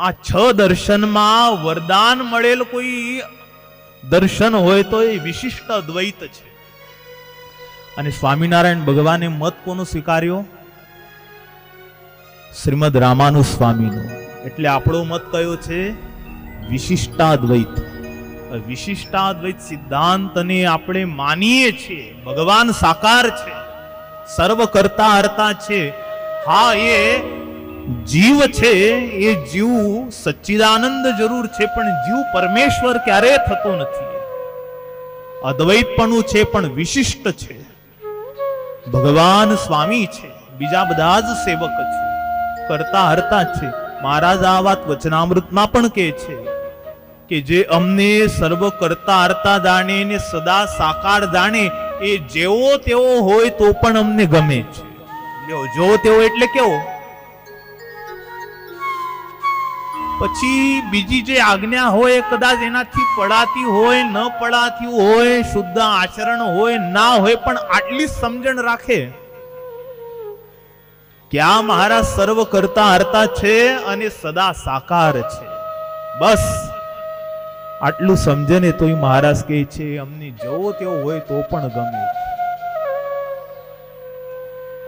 આ 6 દર્શનમાં વરદાન મળેલ કોઈ દર્શન હોય તો એ વિશિષ્ટ અદ્વૈત છે. અને સ્વામિનારાયણ ભગવાને મત કોનો સ્વીકાર્યો? શ્રીમદ રામાનુજ સ્વામીનો. એટલે આપણો મત કયો છે? વિશિષ્ટાદ્વૈત. વિશિષ્ટાદ્વૈત સિદ્ધાંતને આપણે માનીએ છીએ, ભગવાન સાકાર છે, સર્વ કરતા હર્તા છે. હા, એ જીવ છે, એ જીવ સચ્ચિદાનંદ જરૂર છે, પણ જીવ પરમેશ્વર ક્યારેય થતો નથી. અદ્વૈતપણું છે પણ વિશિષ્ટ છે. ભગવાન સ્વામી છે, બીજા બધા જ સેવક છે, કરતા હર્તા છે. મહારાજ આ વાત વચનામૃતમાં પણ કહે છે કે જે અમને સર્વ કરતા હર્તા જાણે ને સદા સાકાર જાણે, એ જેવો તેવો હોય તો પણ અમને ગમે છે. જેવો તેવો એટલે કેવો? પછી બીજી જે આજ્ઞા હોય કદાચ એનાથી પડાતી હોય, ન પડાતી હોય, શુદ્ધ આચરણ હોય, ના હોય, પણ આટલી સમજણ રાખે કે આ મહારાજ સર્વ કરતા હર્તા છે અને સદા સાકાર છે. બસ આટલું સમજે ને તોય મહારાજ કહે છે અમને જેવો તેવો હોય તો પણ ગમે છે.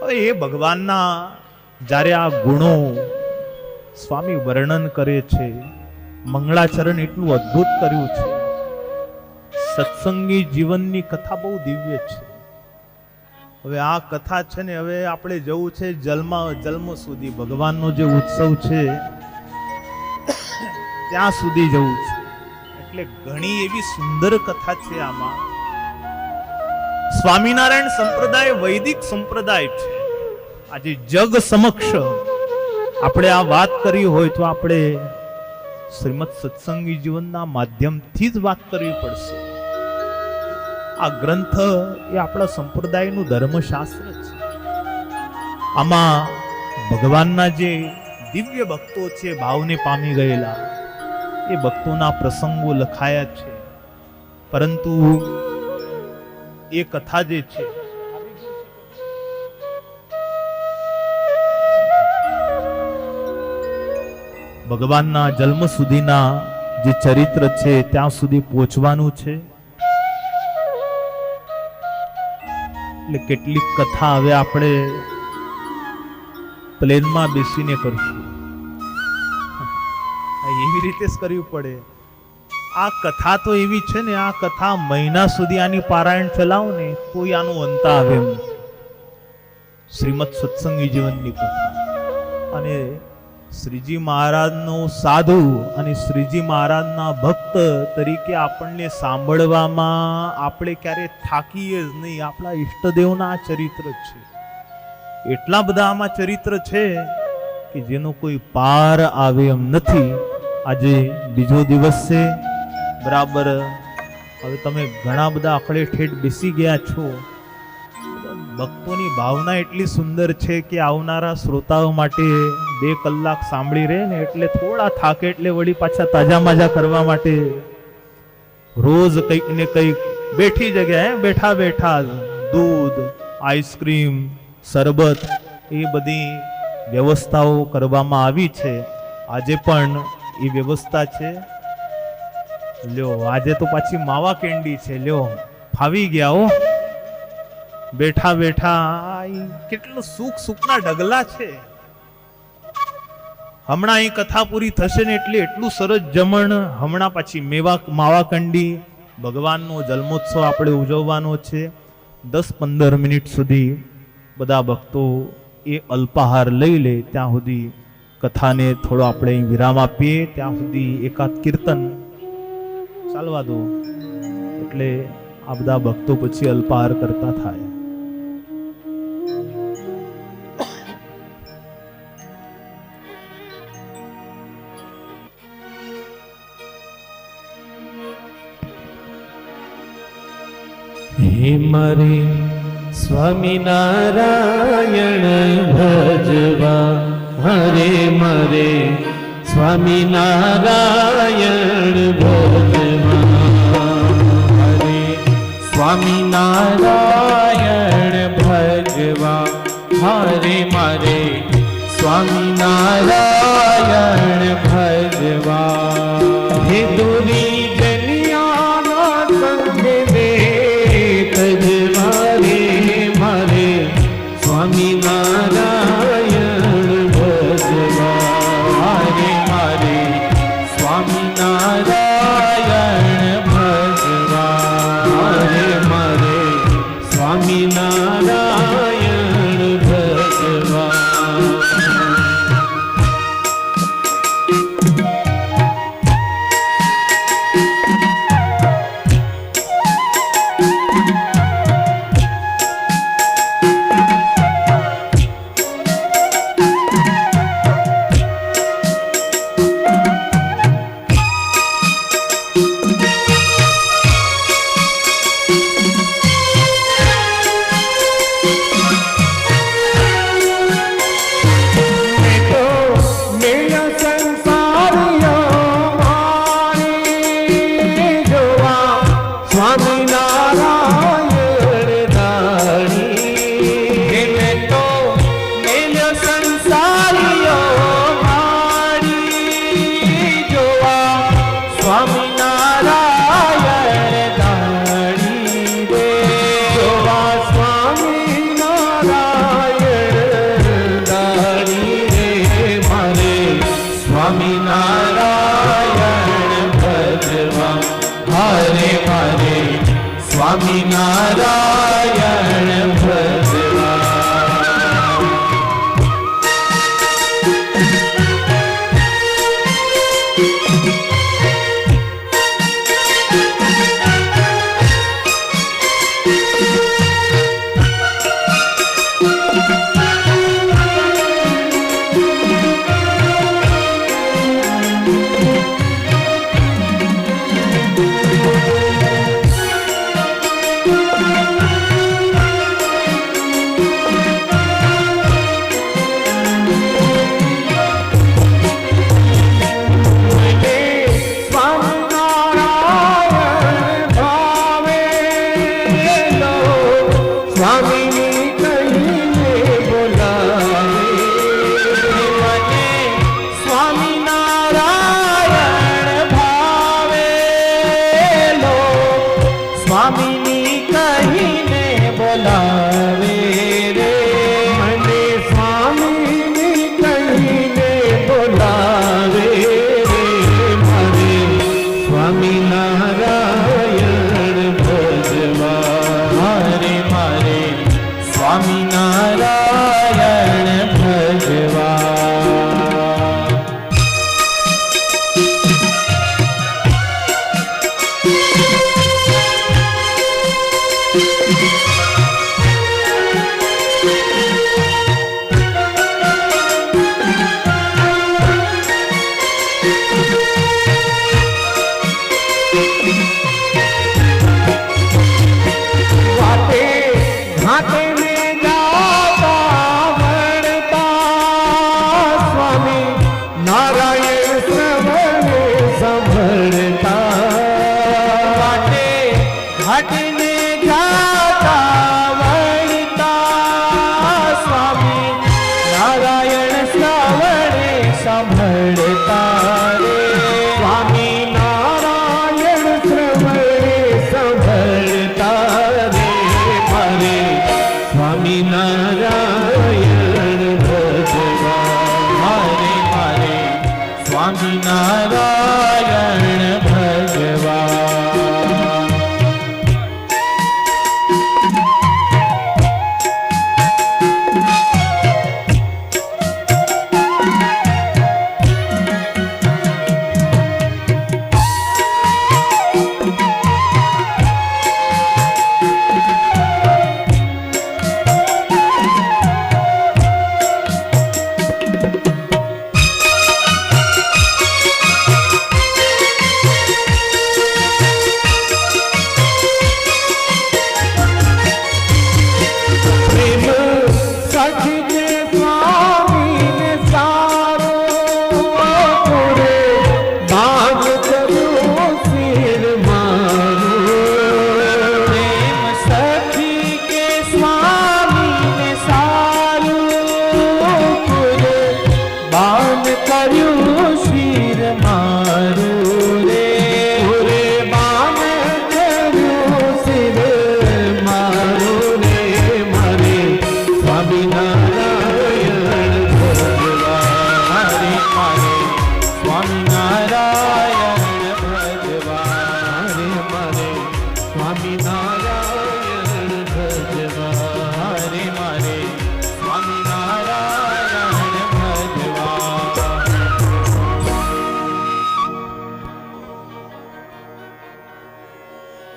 હવે એ ભગવાનના જ્યારે આ ગુણો સ્વામી વર્ણન કરે છે, મંગળાચરણ એટલું અદ્ભુત કર્યું છે. સત્સંગી જીવનની કથા બહુ દિવ્ય છે. હવે આ કથા છે ને, હવે આપણે જવું છે જન્મ સુધી, ભગવાનનો જે ઉત્સવ છે ત્યાં સુધી જવું છે. એટલે ઘણી એવી સુંદર કથા છે આમાં. સ્વામિનારાયણ સંપ્રદાય વૈદિક સંપ્રદાય છે. આજે જગ સમક્ષ આપણે આ વાત કરી હોય તો આપણે શ્રીમદ સત્સંગી જીવનના માધ્યમથી જ વાત કરવી પડશે. આ ગ્રંથ એ આપણા સંપ્રદાયનું ધર્મશાસ્ત્ર છે. આમાં ભગવાનના જે દિવ્ય ભક્તો છે, ભાવને પામી ગયેલા, એ ભક્તોના પ્રસંગો લખાયા છે. પરંતુ એ કથા જે છે ભગવાનના જન્મ સુધીના જે ચરિત્ર છે ત્યાં સુધી પહોંચવાનું છે. એટલે કેટલીક કથા હવે આપણે પ્લેનમાં બેસીને કરશું, એવી રીતે જ કરવી પડે. આ કથા તો એવી છે ને, આ કથા મહિના સુધી આની પારાયણ ચલાવો ને તોય આનો અંત આવે એમ. શ્રીમદ સત્સંગી જીવનની કથા અને શ્રીજી મહારાજનો સાધુ અને શ્રીજી મહારાજના ભક્ત તરીકે આપણને સાંભળવામાં આપણે ક્યારે થાકીએ જ નહીં. આપણા ઈષ્ટદેવના આ ચરિત્ર છે. એટલા બધા આમાં ચરિત્ર છે કે જેનો કોઈ પાર આવે એમ નથી. આજે બીજો દિવસ છે બરાબર. હવે તમે ઘણા બધા આખડે ઠેઠ બેસી ગયા છો. ભક્તોની ભાવના એટલી સુંદર છે કે આવનારા શ્રોતાઓ માટે 2 કલાક સાંભળી રહે ને એટલે થોડા થાકે એટલે વળી પાછા તાજા માજા કરવા માટે રોજ કંઈક ને કંઈક બેઠી જગ્યાએ બેઠા બેઠા દૂધ, આઈસ્ક્રીમ, શરબત એ બધી વ્યવસ્થાઓ કરવામાં આવી છે. આજે પણ એ વ્યવસ્થા છે. લ્યો, આજે તો પાછી માવા કેન્ડી છે. લ્યો, ફાવી ગયા હો. બેઠા બેઠા કેટલું સુખના ઢગલા છે. હમણાં અહીં કથા પૂરી થશે ને એટલે એટલું સરસ જમણ. હમણાં પછી માવાકંડી ભગવાનનો જન્મોત્સવ આપણે ઉજવવાનો છે. 10-15 મિનિટ સુધી બધા ભક્તો એ અલ્પાહાર લઈ લે. ત્યાં સુધી કથાને થોડો આપણે વિરામ આપીએ. ત્યાં સુધી એકાદ કીર્તન ચાલવા દો એટલે આ બધા ભક્તો પછી અલ્પાહાર કરતા થાય. હે મારે સ્વામિનારાયણ ભજવા, હરે મારે સ્વામિનારાયણ ભજવા, હરે સ્વામિનારાયણ ભજવા, હરે મારે સ્વામિનારાયણ ભજવા. હે દુરી સ્વામિનારાયણ ભજવા, હરે મારે સ્વામિનારાયણ ભજવા. નારાયણ ભજવા. સ્વામીની કહીને બોલાવે રે, મને સ્વામીની કહીને બોલાવે રે, મારે સ્વામિનારાયણ ભજવા. મારે સ્વામિનારાયણ ભજવા. નારાયણ શ્રવણે સંભળતા, વાટે ઘાટને જાતા વળતા, સ્વામી નારાયણ શ્રવણે સંભળતા રે, સ્વામી નારાયણ શ્રવણે સંભળતા રે, મારે સ્વામી નારાયણ ભજવા. સ્વામિનારાયણ